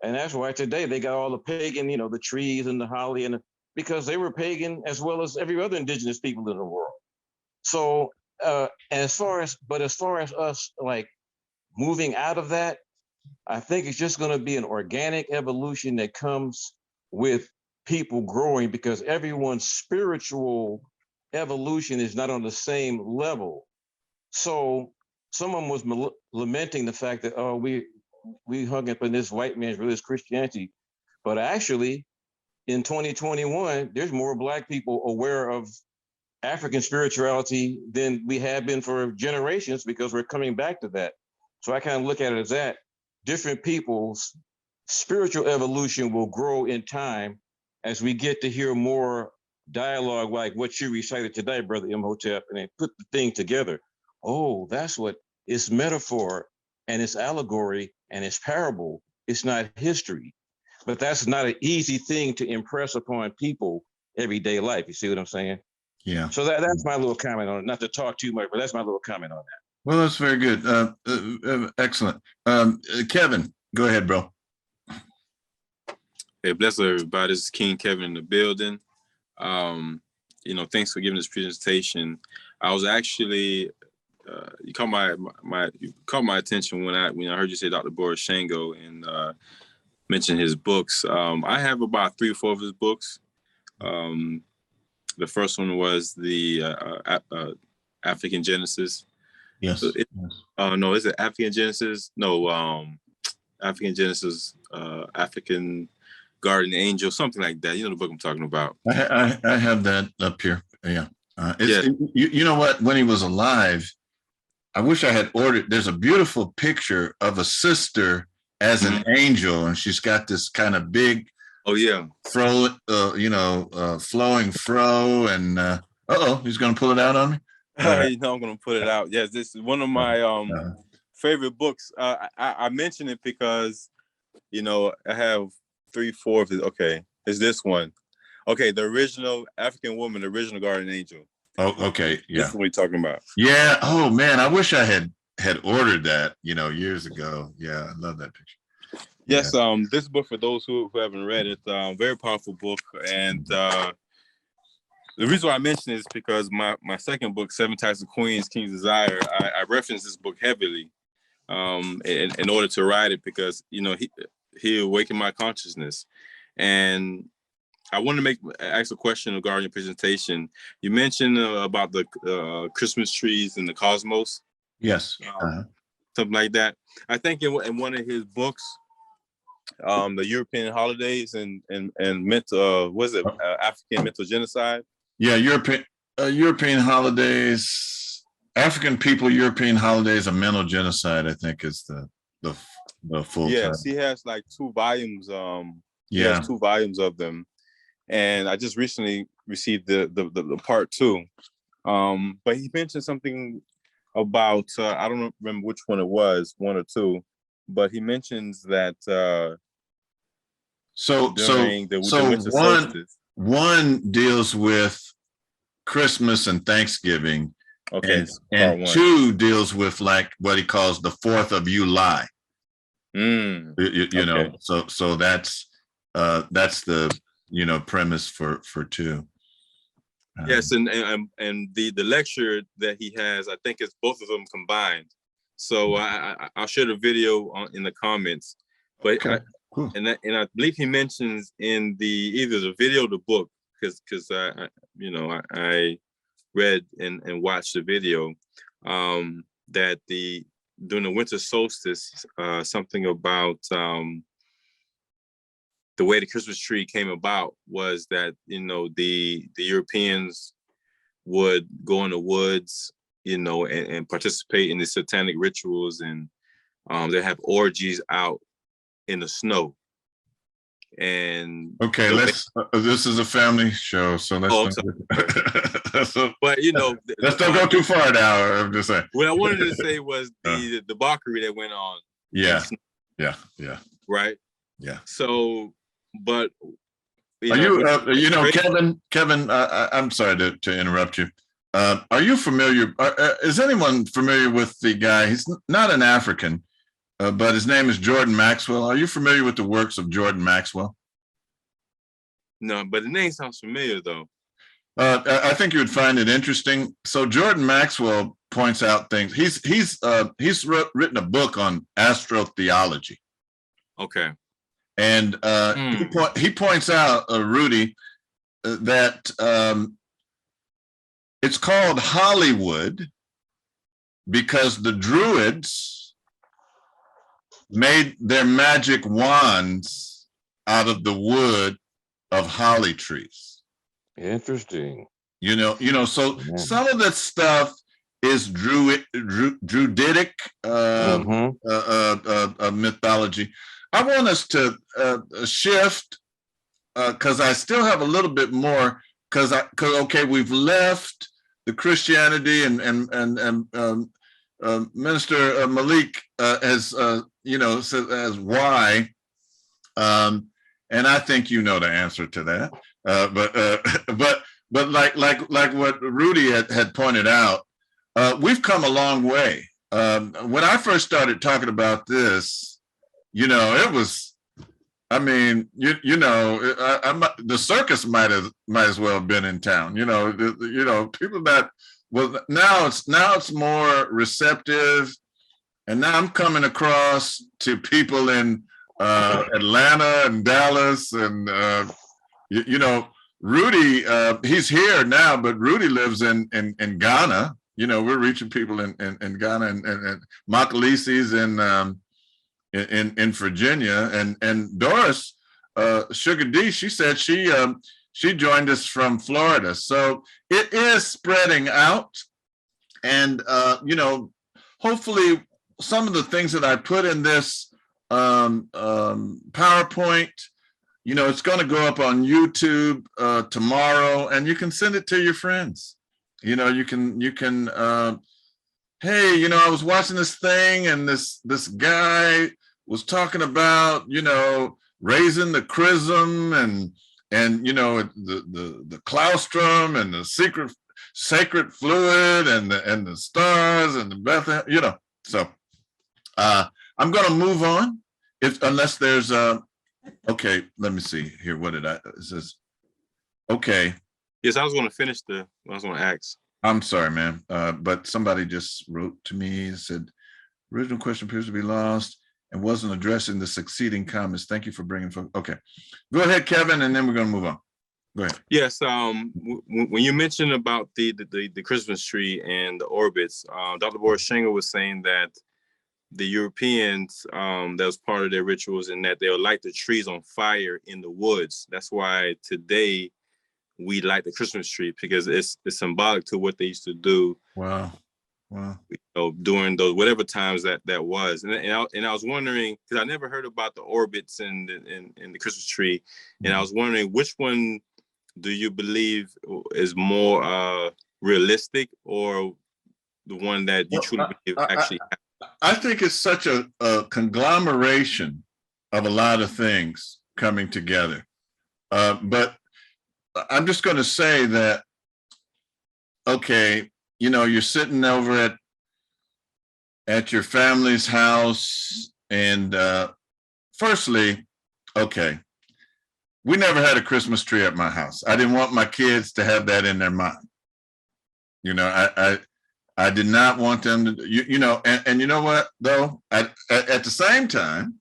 And that's why today they got all the pagan, the trees and the holly, because they were pagan as well as every other indigenous people in the world. So as far as us like moving out of that, I think it's just going to be an organic evolution that comes with people growing, because everyone's spiritual evolution is not on the same level. So someone was lamenting the fact that, oh, we hung up in this white man's religious Christianity, but actually in 2021, there's more Black people aware of African spirituality than we have been for generations, because we're coming back to that. So I kind of look at it as that different people's spiritual evolution will grow in time as we get to hear more dialogue like what you recited today, Brother Imhotep, and then put the thing together. Oh, that's what it's metaphor and it's allegory and it's parable. It's not history. But that's not an easy thing to impress upon people everyday life. You see what I'm saying? Yeah. So that's my little comment on it. Not to talk too much, but that's my little comment on that. Well, that's very good. Excellent. Kevin, go ahead, bro. Hey, bless everybody. This is King Kevin in the building. Thanks for giving this presentation. I was actually you caught my attention when I heard you say Dr. Boris Shango and mention his books. I have about 3 or 4 of his books. The first one was the African Genesis. Yes. No, is it African Genesis? No, African Genesis, African Guardian Angel, something like that. You know the book I'm talking about. I have that up here. Yeah. Yeah. You know what? When he was alive, I wish I had ordered. There's a beautiful picture of a sister as an angel, and she's got this kind of big, flowing fro, and he's going to pull it out on me. I'm going to put it out. Yes, this is one of my favorite books. I mention it because, I have 3, 4 of it. Okay, it's this one. Okay, the original African woman, the original guardian angel. Oh, okay, yeah. This is what we're talking about. Yeah. Oh man, I wish I had ordered that, years ago. Yeah, I love that picture. Yes, this book, for those who haven't read it, very powerful book, and the reason why I mention it is because my second book, 7 Types of Queens, King's Desire, I reference this book heavily in order to write it, because he awakened my consciousness. And I want to ask a question regarding your presentation. You mentioned about the Christmas trees and the cosmos. Yes. Something like that. I think in one of his books, the European holidays and mental, African mental genocide? Yeah, European holidays, African people, European holidays, a mental genocide, I think is the full Yes, title. He has like 2 volumes. He has 2 volumes of them. And I just recently received the part 2. But he mentioned something about, I don't remember which one it was, 1 or 2, but he mentions that during the Winter Solstice. One deals with Christmas and Thanksgiving. Okay. And 2 deals with like what he calls the 4th of July. Okay. So that's the premise for 2. Yes, and the lecture that he has, I think it's both of them combined. So I'll share the video in the comments. But okay, cool. And I believe he mentions in either the video or the book, because I read and watched the video, that during the winter solstice, something about the way the Christmas tree came about was that, the Europeans would go in the woods, and participate in the satanic rituals, and they have orgies out in the snow. And okay, this is a family show, so let's but let's don't go too far now. I'm just saying. What I wanted to say was the debauchery that went on. Yeah. Right. Yeah. So, but Kevin, I'm sorry to interrupt you. Are you familiar? Is anyone familiar with the guy? He's not an African, but his name is Jordan Maxwell. Are you familiar with the works of Jordan Maxwell? No, but the name sounds familiar though. I think you would find it interesting. So Jordan Maxwell points out things. He's written a book on astrotheology. Okay. And he points out, Rudy, that it's called Hollywood because the Druids made their magic wands out of the wood of holly trees. Interesting. So some of that stuff is Druidic mythology. I want us to shift because I still have a little bit more because okay, we've left the Christianity and Minister Malik as says as why, and I think you know the answer to that. But like what Rudy had pointed out, we've come a long way. When I first started talking about this, it was, I mean, the circus might as well have been in town. People that now it's more receptive, and now I'm coming across to people in Atlanta and Dallas, and Rudy, he's here now, but Rudy lives in Ghana. We're reaching people in Ghana and Makalisi's in Virginia, and Doris Sugar D, she said she joined us from Florida. So it is spreading out, and hopefully some of the things that I put in this PowerPoint, it's going to go up on YouTube tomorrow, and you can send it to your friends. You can hey, I was watching this thing, and this guy was talking about, raising the chrism and the claustrum and the sacred fluid and the stars and the Bethlehem, So I'm going to move on, unless there's okay. Let me see here. What did it says? Okay. Yes, I was going to finish I was going to ask. I'm sorry, man. But somebody just wrote to me and said, original question appears to be lost and wasn't addressing the succeeding comments. Thank you for bringing. Okay, go ahead, Kevin, and then we're going to move on. Go ahead. Yes. When you mentioned about the Christmas tree and the orbits, Dr. Boris Schenger was saying that the Europeans, that was part of their rituals, and that they'll light the trees on fire in the woods. That's why today we light the Christmas tree, because it's symbolic to what they used to do. Wow. During those whatever times that was, and I was wondering, because I never heard about the orbits and the Christmas tree, and I was wondering which one do you believe is more realistic, or the one that you truly believe actually happened? I think it's such a conglomeration of a lot of things coming together, but I'm just going to say that, okay, you're sitting over at your family's house, and firstly, okay, we never had a Christmas tree at my house. I didn't want my kids to have that in their mind. I did not want them to, and you know what, though, at the same time,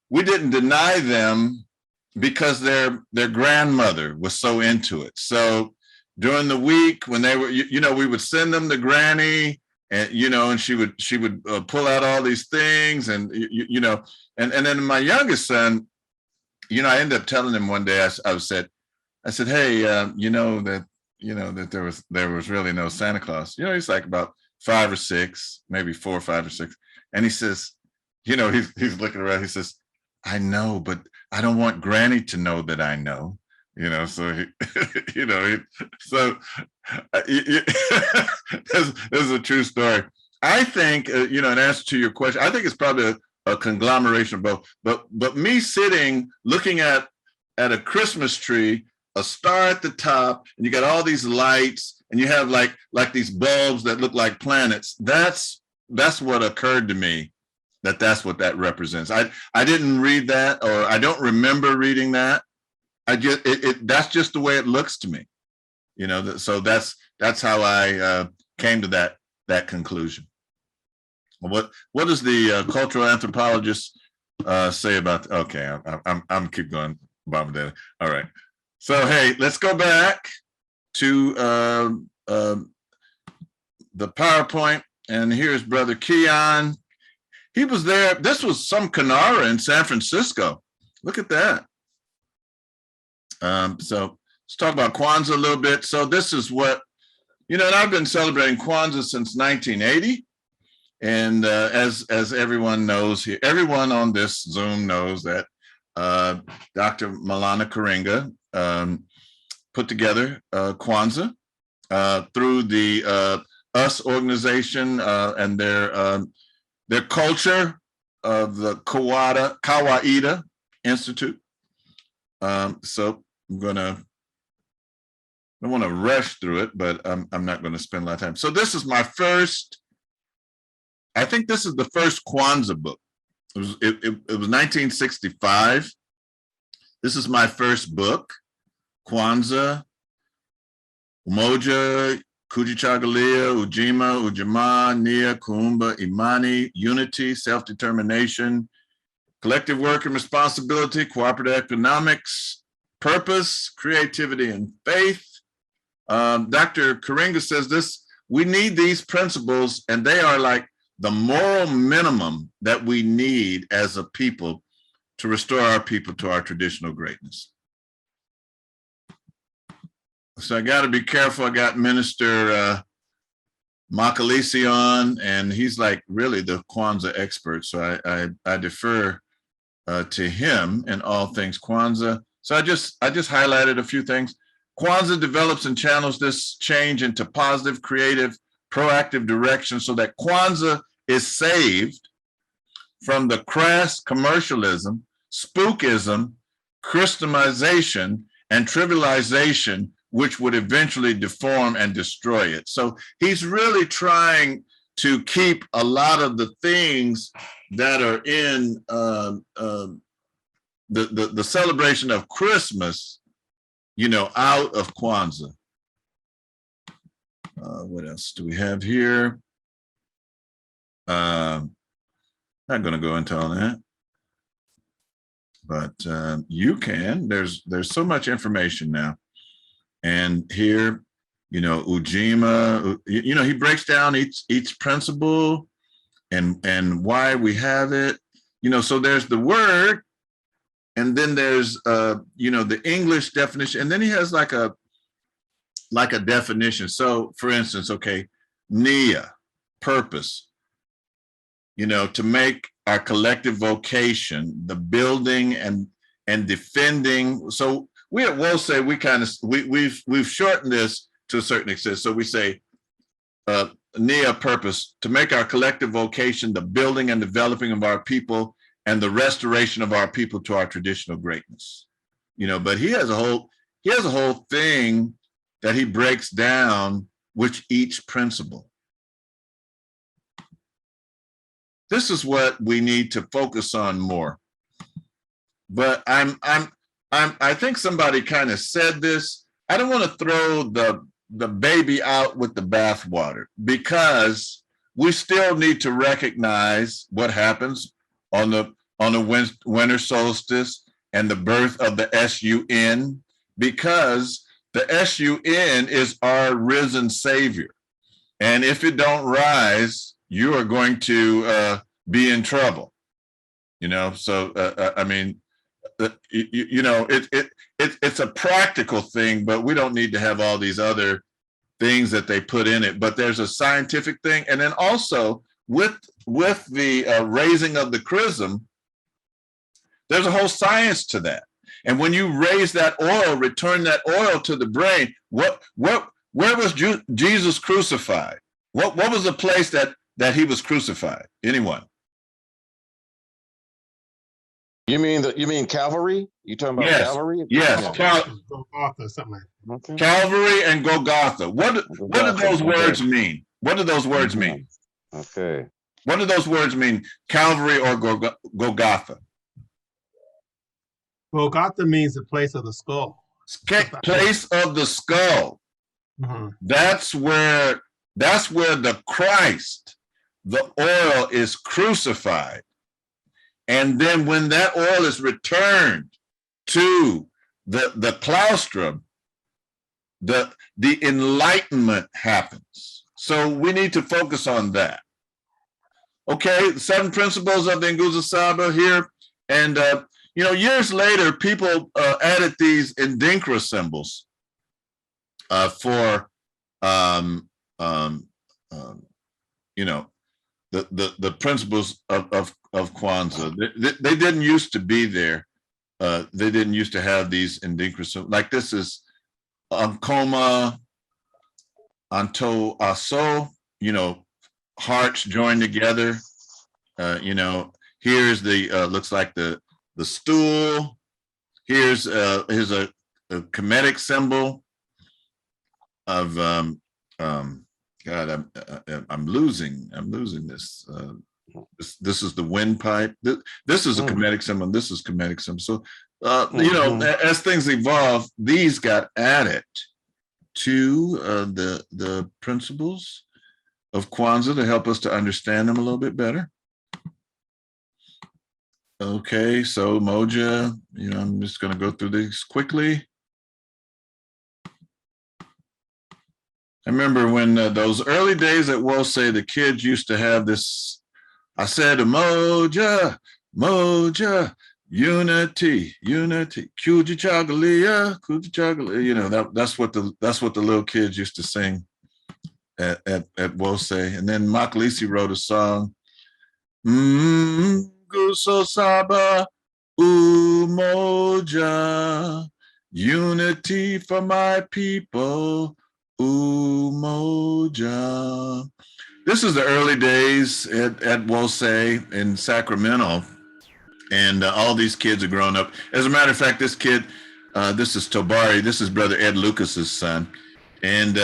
we didn't deny them, because their grandmother was so into it. So during the week when they were, we would send them to Granny, and and she would pull out all these things, and and then my youngest son, I ended up telling him one day, I said, hey, that there was really no Santa Claus. He's like about 5 or 6, maybe 4, 5 or 6, and he says, he's looking around. He says, I know, but I don't want Granny to know that I know. So this is a true story. I think, in answer to your question, I think it's probably a conglomeration of both. But me sitting looking at a Christmas tree, a star at the top, and you got all these lights, and you have like these bulbs that look like planets. That's what occurred to me. That's what that represents. I didn't read that, or I don't remember reading that. that's just the way it looks to me. You know, so that's how I came to that conclusion. What does the cultural anthropologist say about? Okay, I'm keep going, Bob. All right. So hey, let's go back to the PowerPoint, and here's Brother Keon. He was there. This was some Kanara in San Francisco. Look at that. So let's talk about Kwanzaa a little bit. So this is what, you know, and I've been celebrating Kwanzaa since 1980. And as everyone knows here, everyone on this Zoom knows that Dr. Maulana Karenga put together Kwanzaa through the US organization and their culture of the Kawaida Institute. So I don't want to rush through it, but I'm not going to spend a lot of time. So this is my first, I think this is the first Kwanzaa book. It was 1965. This is my first book, Kwanzaa, Umoja, Kujichagulia, Ujima, Ujamaa, Nia, Kuumba, Imani, Unity, Self-Determination, Collective Work and Responsibility, Cooperative Economics, Purpose, Creativity, and Faith. Dr. Karenga says this, we need these principles, and they are like the moral minimum that we need as a people to restore our people to our traditional greatness. So I got to be careful. I got Minister Makalisi on, and he's like really the Kwanzaa expert. So I defer to him in all things Kwanzaa. So I just highlighted a few things. Kwanzaa develops and channels this change into positive, creative, proactive direction so that Kwanzaa is saved from the crass commercialism, spookism, Christianization, and trivialization, which would eventually deform and destroy it. So he's really trying to keep a lot of the things that are in the celebration of Christmas, you know, out of Kwanzaa. What else do we have here? Not going to go into all that, but you can. There's so much information now, and here, you know, Ujima. You know, he breaks down each principle and why we have it. You know, so there's the word, and then there's you know, the English definition, and then he has like a definition. So, for instance, okay, Nia, purpose. You know, to make our collective vocation, the building and defending. So we at WOSE, we've shortened this to a certain extent. So we say Nia, purpose, to make our collective vocation, the building and developing of our people and the restoration of our people to our traditional greatness. You know, but he has a whole thing that he breaks down with each principle. This is what we need to focus on more. But I think somebody kind of said this. I don't want to throw the baby out with the bathwater, because we still need to recognize what happens on the winter solstice and the birth of the SUN, because the SUN is our risen Savior. And if it don't rise, you are going to be in trouble, you know. So I mean, you know, it's a practical thing, but we don't need to have all these other things that they put in it. But there's a scientific thing, and then also with the raising of the Chrism, there's a whole science to that. And when you raise that oil, return that oil to the brain, where was Jesus crucified? What was the place that he was crucified? Anyone? You mean Calvary? You talking about Yes. Calvary? Yes. Golgotha, something like that. Okay. Calvary and Golgotha. What do those words mean? What do those words mean? Okay. What do those words mean? Calvary or Golgotha? Golgotha means the place of the skull. Place of the skull. Mhm. That's where the Christ, the oil, is crucified. And then when that oil is returned to the claustrum, the enlightenment happens. So we need to focus on that. Okay, the 7 principles of the Nguzo Saba here. And, years later, people added these Ndinkra symbols for, the principles of Kwanzaa. They didn't used to be there. They didn't used to have these Ndinkra symbols. Like this is Ankoma, Anto Aso, hearts joined together. Here's the looks like the stool. Here's a Kemetic symbol of God. I'm losing this. This is the windpipe. This is a Kemetic symbol. This is Kemetic symbol. So as things evolve, these got added to the principles of Kwanzaa to help us to understand them a little bit better. Okay, so Moja, I'm just going to go through these quickly. I remember when those early days at Wose, the kids used to have this. I said, Moja, Moja, unity, Kuji Chagalia, Kuji Chagalia. That's what the little kids used to sing at Wose. And then Makalisi wrote a song. Nguzo Saba Umoja, unity for my people, Umoja. This is the early days at Wose in Sacramento, and all these kids are grown up. As a matter of fact, this kid, this is Tobari, this is Brother Ed Lucas's son, and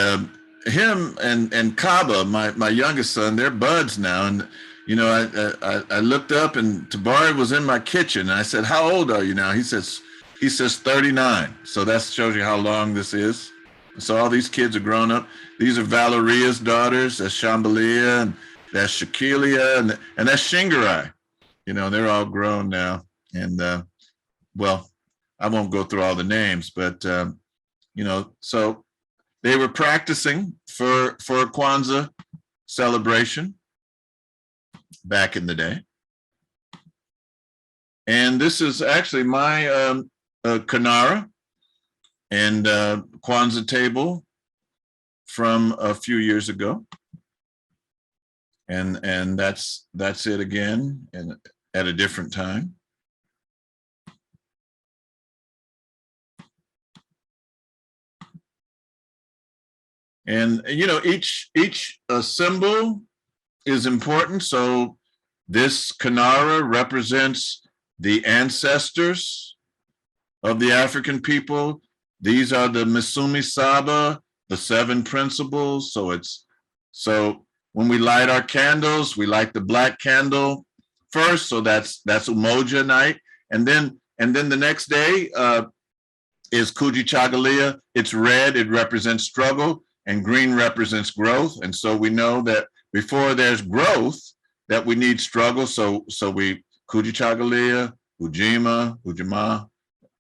him and Kaba, my youngest son, they're buds now. And I looked up and Tabari was in my kitchen. And I said, "How old are you now?" He says 39. So that shows you how long this is. So all these kids are grown up. These are Valeria's daughters. That's Shambalia, and that's Shakilia, and that's Shingarai. They're all grown now. And well, I won't go through all the names, but so they were practicing for Kwanzaa celebration back in the day. And this is actually my Kanara and Kwanzaa table from a few years ago. And that's it again, and at a different time. And each symbol is important. So this Kanara represents the ancestors of the African people. These are the Misumi Saba, the 7 principles. So when we light our candles, we light the black candle first. So that's Umoja night. And then the next day is Kuji Chagalia. It's red, it represents struggle, and green represents growth. And so we know that before there's growth, that we need struggle. So we Kuji Chagalia, Ujima, Ujima,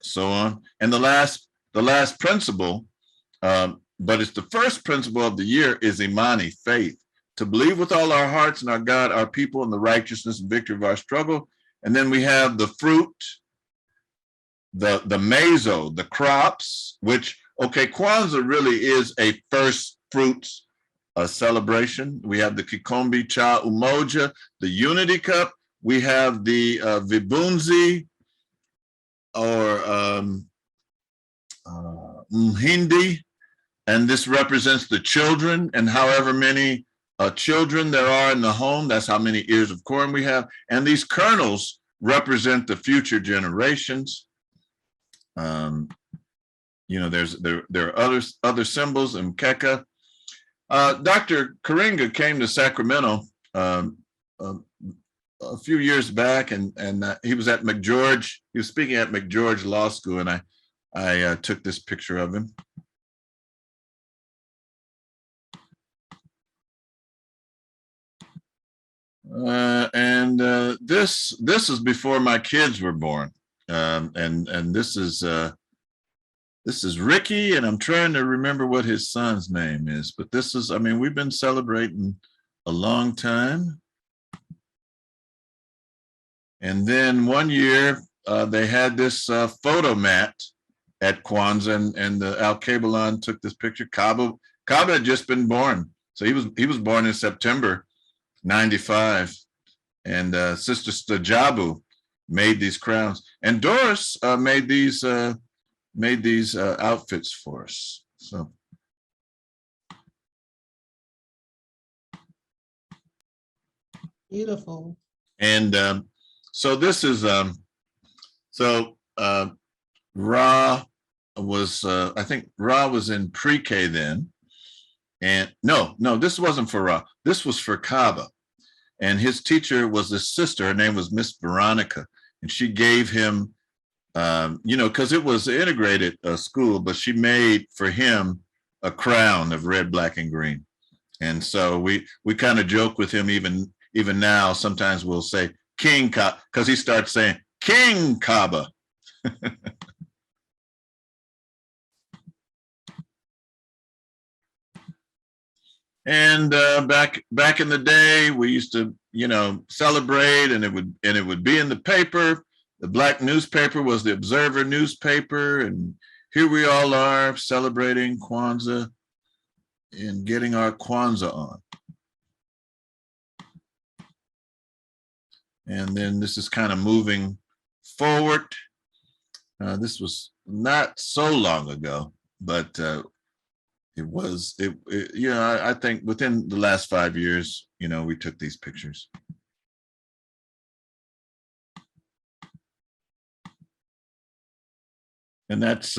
so on. And the last principle, but it's the first principle of the year, is Imani, faith. To believe with all our hearts in our God, our people, and the righteousness and victory of our struggle. And then we have the fruit, the meso, the crops, which, Kwanzaa really is a first fruits celebration. We have the Kikombe Cha Umoja, the unity cup. We have the Vibunzi, or Mhindi, and this represents the children, and however many children there are in the home, that's how many ears of corn we have. And these kernels represent the future generations. There are other symbols in Keka. Dr. Karinga came to Sacramento a a few years back, and he was at McGeorge. He was speaking at McGeorge Law School, and I took this picture of him. This is before my kids were born, and this is Ricky, and I'm trying to remember what his son's name is. But this is, I mean, we've been celebrating a long time. And then one year they had this photo mat at Kwanzaa, and the Al Kabalon took this picture. Kaba had just been born, so he was born in September '95, and Sister Stajabu made these crowns, and Doris made these outfits for us. So. Beautiful. And so this is Ra was I think Ra was in pre-K then, and no, this wasn't for Ra. This was for Kaba, and his teacher was his sister. Her name was Miss Veronica, and she gave him, because it was an integrated school, but she made for him a crown of red, black, and green. And so we kind of joke with him even now. Sometimes we'll say King Kaba, because he starts saying King Kaba. And back in the day, we used to, celebrate, and it would be in the paper. The black newspaper was the Observer newspaper, and here we all are celebrating Kwanzaa and getting our Kwanzaa on. And then this is kind of moving forward. This was not so long ago, but I think within the last 5 years, we took these pictures. And that's,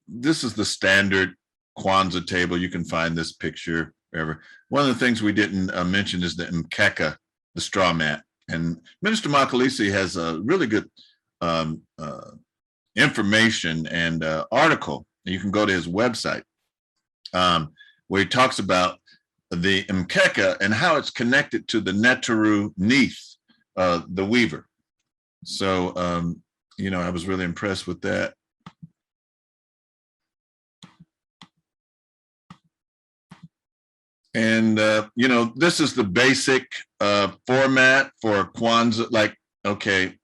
this is the standard Kwanzaa table. You can find this picture wherever. One of the things we didn't mention is the mkeka, the straw mat. And Minister Makalisi has a really good information and article. You can go to his website where he talks about the mkeka and how it's connected to the Netaru Neath, the weaver. So, I was really impressed with that. And, this is the basic format for Kwanzaa. Like, okay,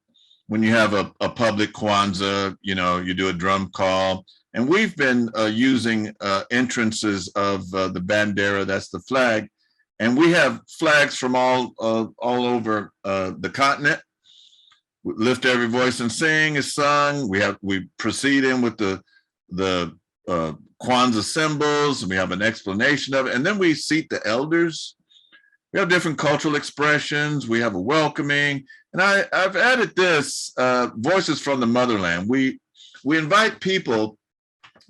when you have a public Kwanzaa, you do a drum call. And we've been using entrances of the bandera, that's the flag. And we have flags from all over the continent. Lift Every Voice and Sing is sung. We proceed in with the Kwanzaa symbols, and we have an explanation of it. And then we seat the elders. We have different cultural expressions. We have a welcoming. And I've added this, Voices from the Motherland. We invite people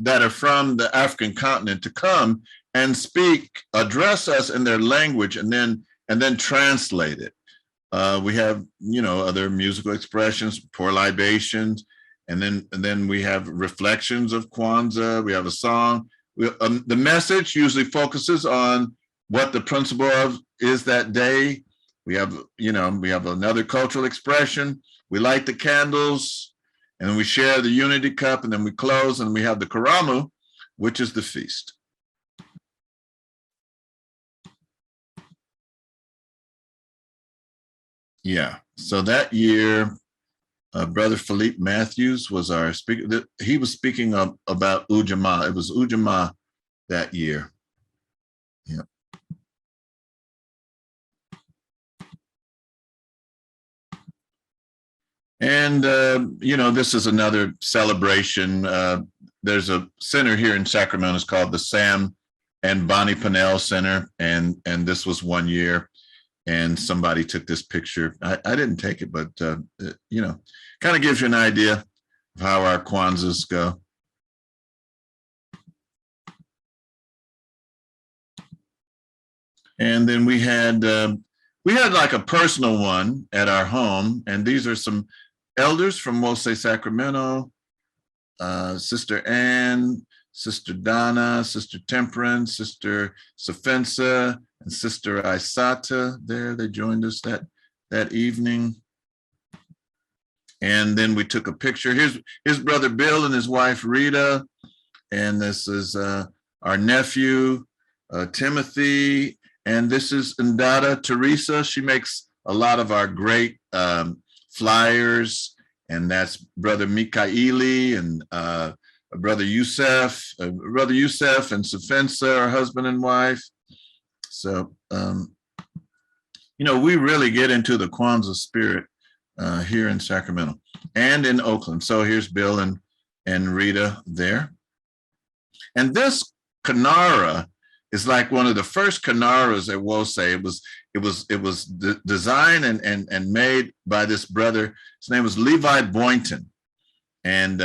that are from the African continent to come and address us in their language, and then translate it. We have, other musical expressions, pour libations, and then we have reflections of Kwanzaa. We have a song. The message usually focuses on what the principle of is that day. We have another cultural expression. We light the candles, and then we share the unity cup, and then we close, and we have the karamu, which is the feast. Yeah, so that year, Brother Philippe Matthews was our speaker. He was speaking about Ujamaa. It was Ujamaa that year. Yeah. And, this is another celebration. There's a center here in Sacramento. It's called the Sam and Bonnie Pannell Center. And this was one year. And somebody took this picture. I didn't take it, but, kind of gives you an idea of how our Kwanzaas go. And then we had we had like a personal one at our home, and these are some elders from Mose, Sacramento, Sister Ann, Sister Donna, Sister Temperance, Sister Safensa, and Sister Isata there. They joined us that evening. And then we took a picture. Here's his brother Bill and his wife Rita. And this is our nephew, Timothy. And this is Ndada Teresa. She makes a lot of our great flyers. And that's Brother Mikaeli and Brother Youssef and Safensa, our husband and wife. So, you know, we really get into the Kwanzaa spirit here in Sacramento and in Oakland. So here's Bill and Rita there. And this Kanara is like one of the first Kanaras at Wose. It was designed and made by this brother. His name was Levi Boynton. And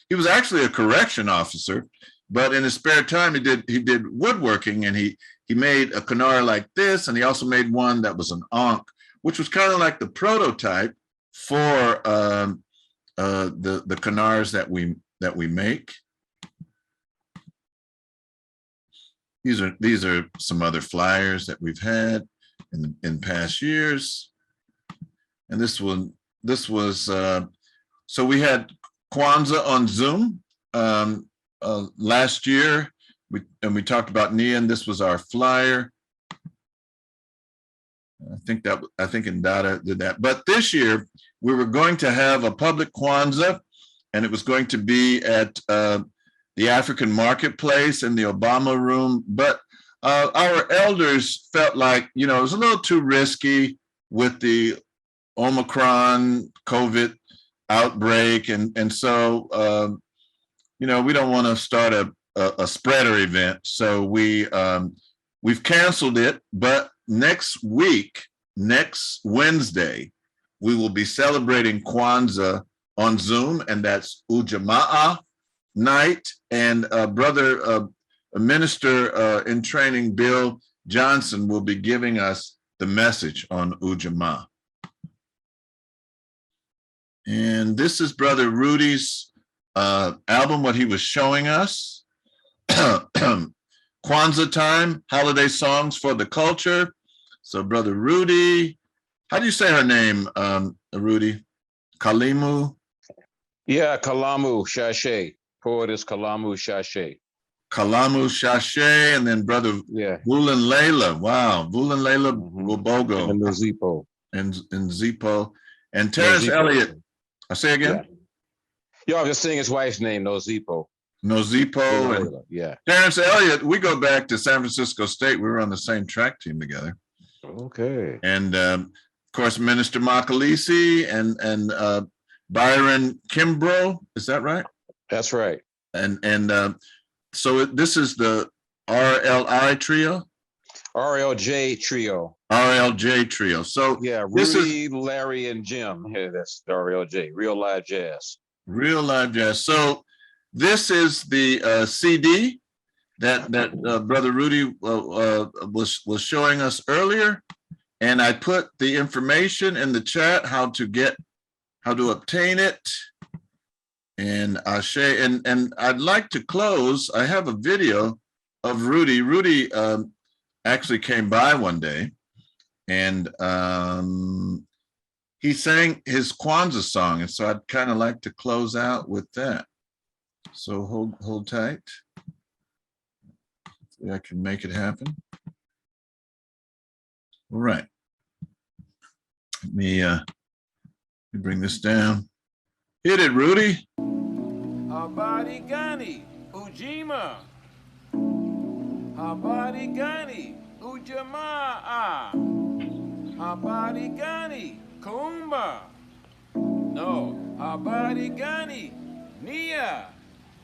he was actually a correction officer, but in his spare time, he did woodworking, and he made a Kanara like this. And he also made one that was an Ankh, which was kind of like the prototype for the Kanaras that we make. These are some other flyers that we've had in past years. And this was so we had Kwanzaa on Zoom last year. We talked about Nia, and this was our flyer. I think Ndada did that. But this year we were going to have a public Kwanzaa, and it was going to be at the African Marketplace in the Obama Room. But our elders felt like, you know, it was a little too risky with the Omicron COVID outbreak. And so, you know, we don't want to start a spreader event. So we've canceled it, but next Wednesday, we will be celebrating Kwanzaa on Zoom, and that's Ujamaa night. And a minister in training, Bill Johnson, will be giving us the message on Ujamaa. And this is Brother Rudy's album, what he was showing us. Kwanzaa time, holiday songs for the culture. So Brother Rudy, how do you say her name, Rudy? Kalimu? Yeah, Kalamu Shashe. Poet is Kalamu Shashe. Kalamu Shashe, and then Brother Vulan Layla. Wow, Vulan Layla Wobogo. And Zipo. And Zipo. And Terrence Elliott. I say again? Yeah, I was just saying his wife's name, Nozipo. Nozipo. And yeah. Terrence Elliott, we go back to San Francisco State. We were on the same track team together. Okay. And of course, Minister Makalisi and Byron Kimbrough. Is that right? That's right. And so this is the RLI trio? RLJ trio. RLJ trio. So yeah, Rudy, Larry, and Jim. Yeah, that's the RLJ, Real Live Jazz. Real Live Jazz. So this is the CD that Brother Rudy was showing us earlier, and I put the information in the chat how to obtain it. And Ashe, and I'd like to close. I have a video of Rudy. Rudy actually came by one day, and he sang his Kwanzaa song, and so I'd kind of like to close out with that. So hold tight. Hopefully I can make it happen. All right. Let me bring this down. Hit it, Rudy. Habari gani, Ujima. Habari gani, Ujamaa. Habari gani, Kumba. No, habari gani, Nia.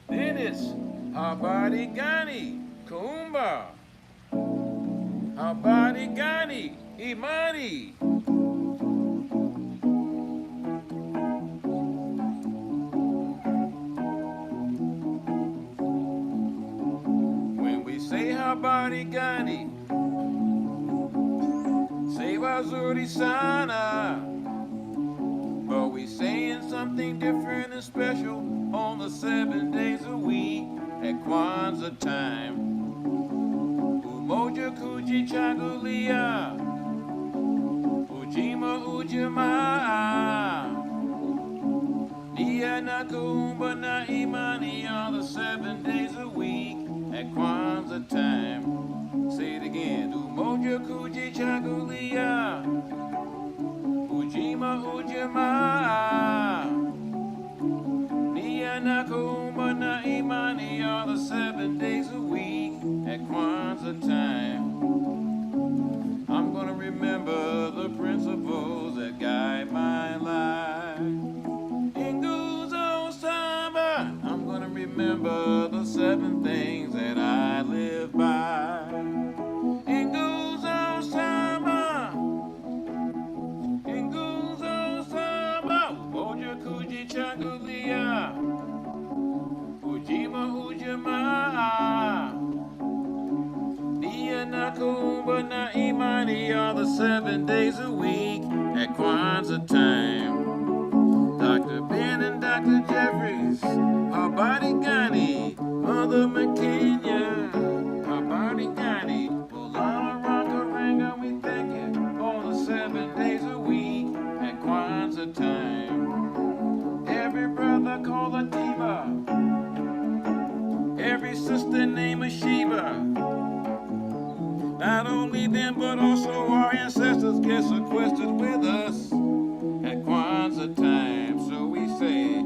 Dennis, habari gani, Kumba. Habari gani, Imani. When we say habari gani, Say Wazuri Sana. But we saying something different and special on the 7 days a week at Kwanzaa time. Umoja Kuji Chagulia, Ujima Ujamaa, Nia Nakumba na Imani on the 7 days a week at Kwanzaa time. Say it again. Umoja Kuji Chagulia, Ujima Ujamaa, Nia Nakumba na Imani on the 7 days a week at Kwanzaa time. I'm gonna remember the principles that guide my life. Inguzo Samba, I'm gonna remember the 7 things that I live by. Inguzo Samba, Inguzo Samba, Umoja Kuji Chagulia, Ujima Ujamaa, Nia Nakumba na Imani are the 7 days a week at Kwanzaa time. Dr. Ben and Dr. Jeffries, Habari Gani, Mother McKenya, Habari Gani, Bulala Ranga, we thank you for the 7 days a week at Kwanzaa time. Every brother called Atiba, every sister named Sheba. Not only them, but also our ancestors get sequestered with us at Kwanzaa time. So we say,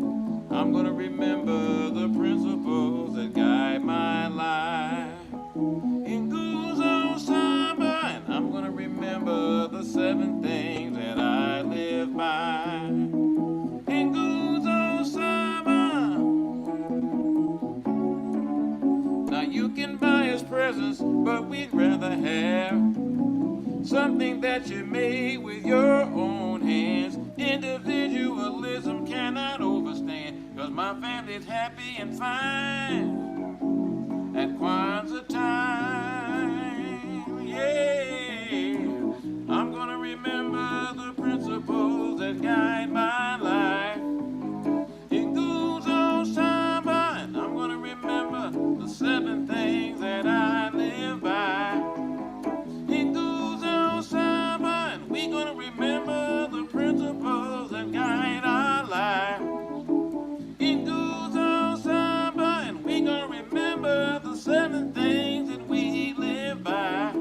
I'm gonna remember the principles that guide my life. In Guzo Samba, and I'm gonna remember the 7 things that I live by. In Guzo Samba. Now you can buy us presents, but we'd rather have something that you made with your own hands. Individualism cannot overstand, cause my family's happy and fine at Kwanzaa time. Yeah, I'm gonna remember the principles that guide my life. It goes on Samba, and I'm gonna remember the 7 things that I live by. It goes on Samba, and we gonna remember the principles that guide our life. It goes on Samba, and we gonna remember the 7 things that we live by.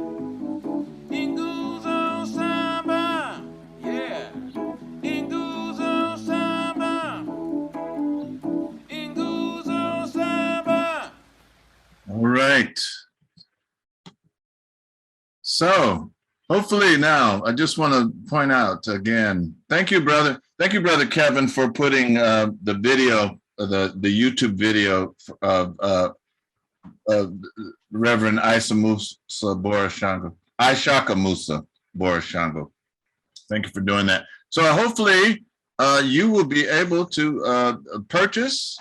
It goes on Samba, yeah. It goes on Samba. It goes on Samba. All right. So hopefully now, I just want to point out again, thank you, brother. Thank you, brother Kevin, for putting the video, the YouTube video of Reverend Isa Musa Borashango, Ishaka Musa Borashango. Thank you for doing that. So hopefully you will be able to purchase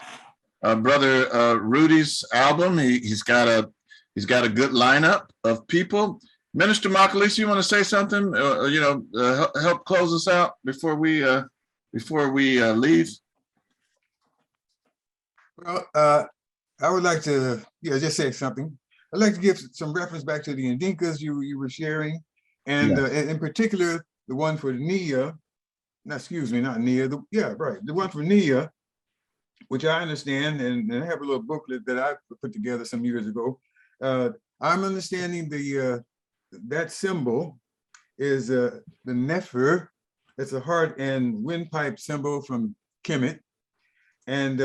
Brother Rudy's album. He's got a good lineup of people. Minister Makalisi, you want to say something? Help close us out before we leave. Well, I would like to just say something. I'd like to give some reference back to the Ndinkas you were sharing, and in particular the one for Nia. Not Nia. The one for Nia, which I understand, and I have a little booklet that I put together some years ago. I'm understanding that symbol is the Nefer. It's a heart and windpipe symbol from Kemet. And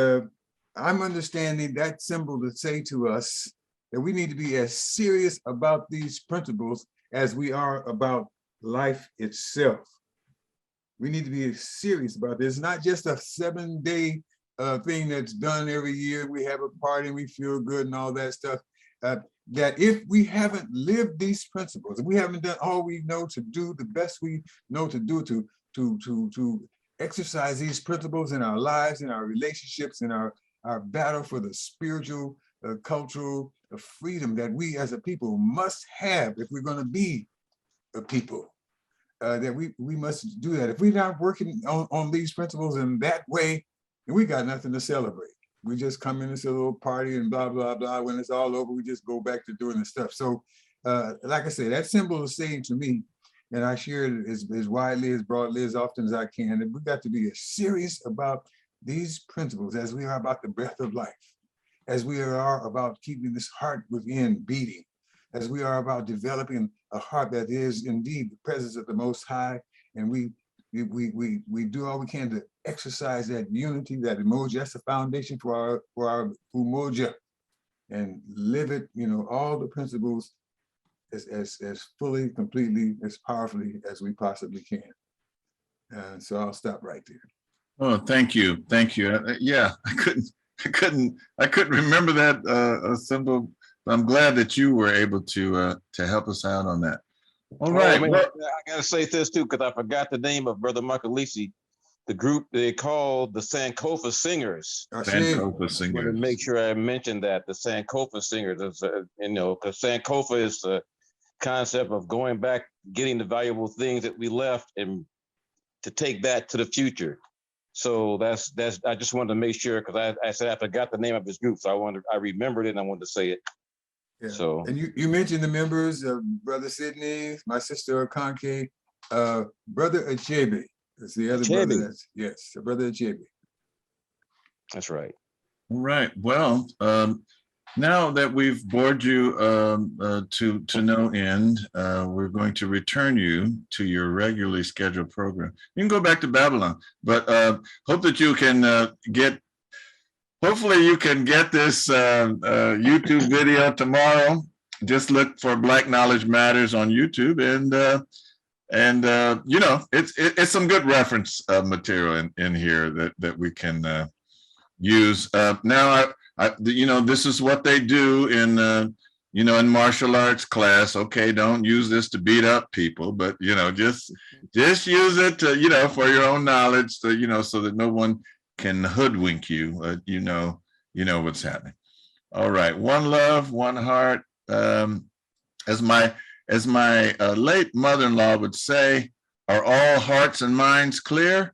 I'm understanding that symbol to say to us that we need to be as serious about these principles as we are about life itself. We need to be serious about this. It's not just a 7-day thing that's done every year. We have a party and we feel good and all that stuff. That if we haven't lived these principles, if we haven't done all we know to do, the best we know to do to exercise these principles in our lives, in our relationships, in our battle for the spiritual, cultural freedom that we as a people must have if we're going to be a people. that we must do that. If we're not working on these principles in that way, then we got nothing to celebrate. We just come in this little party and blah, blah, blah. When it's all over, we just go back to doing the stuff. So like I said, that symbol is saying to me, and I share it as widely, as broadly, as often as I can, that we got to be as serious about these principles as we are about the breath of life, as we are about keeping this heart within beating, as we are about developing a heart that is indeed the presence of the Most High, and we do all we can to exercise that unity, that emoji. That's the foundation for our umoja, and live it. You know, all the principles as fully, completely, as powerfully as we possibly can. And so I'll stop right there. Oh, thank you, thank you. Yeah, I couldn't remember that symbol. I'm glad that you were able to help us out on that. All right. Man, Well, I gotta say this too, because I forgot the name of Brother Makalisi. The group they called the Sankofa Singers. Sankofa I want to Singers. make sure I mentioned that the Sankofa Singers is, you know, because Sankofa is the concept of going back, getting the valuable things that we left, and to take that to the future. So that's I just wanted to make sure, because I said I forgot the name of this group, so I remembered it and I wanted to say it. Yeah. So, and you mentioned the members of Brother Sidney, my sister Akanke, Brother Achebe. That's the other brother. That's, yes, Brother Achebe. That's right. All right. Well, now that we've bored you to no end, we're going to return you to your regularly scheduled program. You can go back to Babylon, but hope that you can hopefully you can get this YouTube video tomorrow. Just look for Black Knowledge Matters on YouTube, and you know, it's some good reference material in here that we can use. Now, you know, this is what they do in you know, in martial arts class. Okay, don't use this to beat up people, but you know, just use it to, you know, for your own knowledge, to, you know, so that no one can hoodwink you. You know what's happening. All right, one love, one heart. As my late mother-in-law would say, are all hearts and minds clear?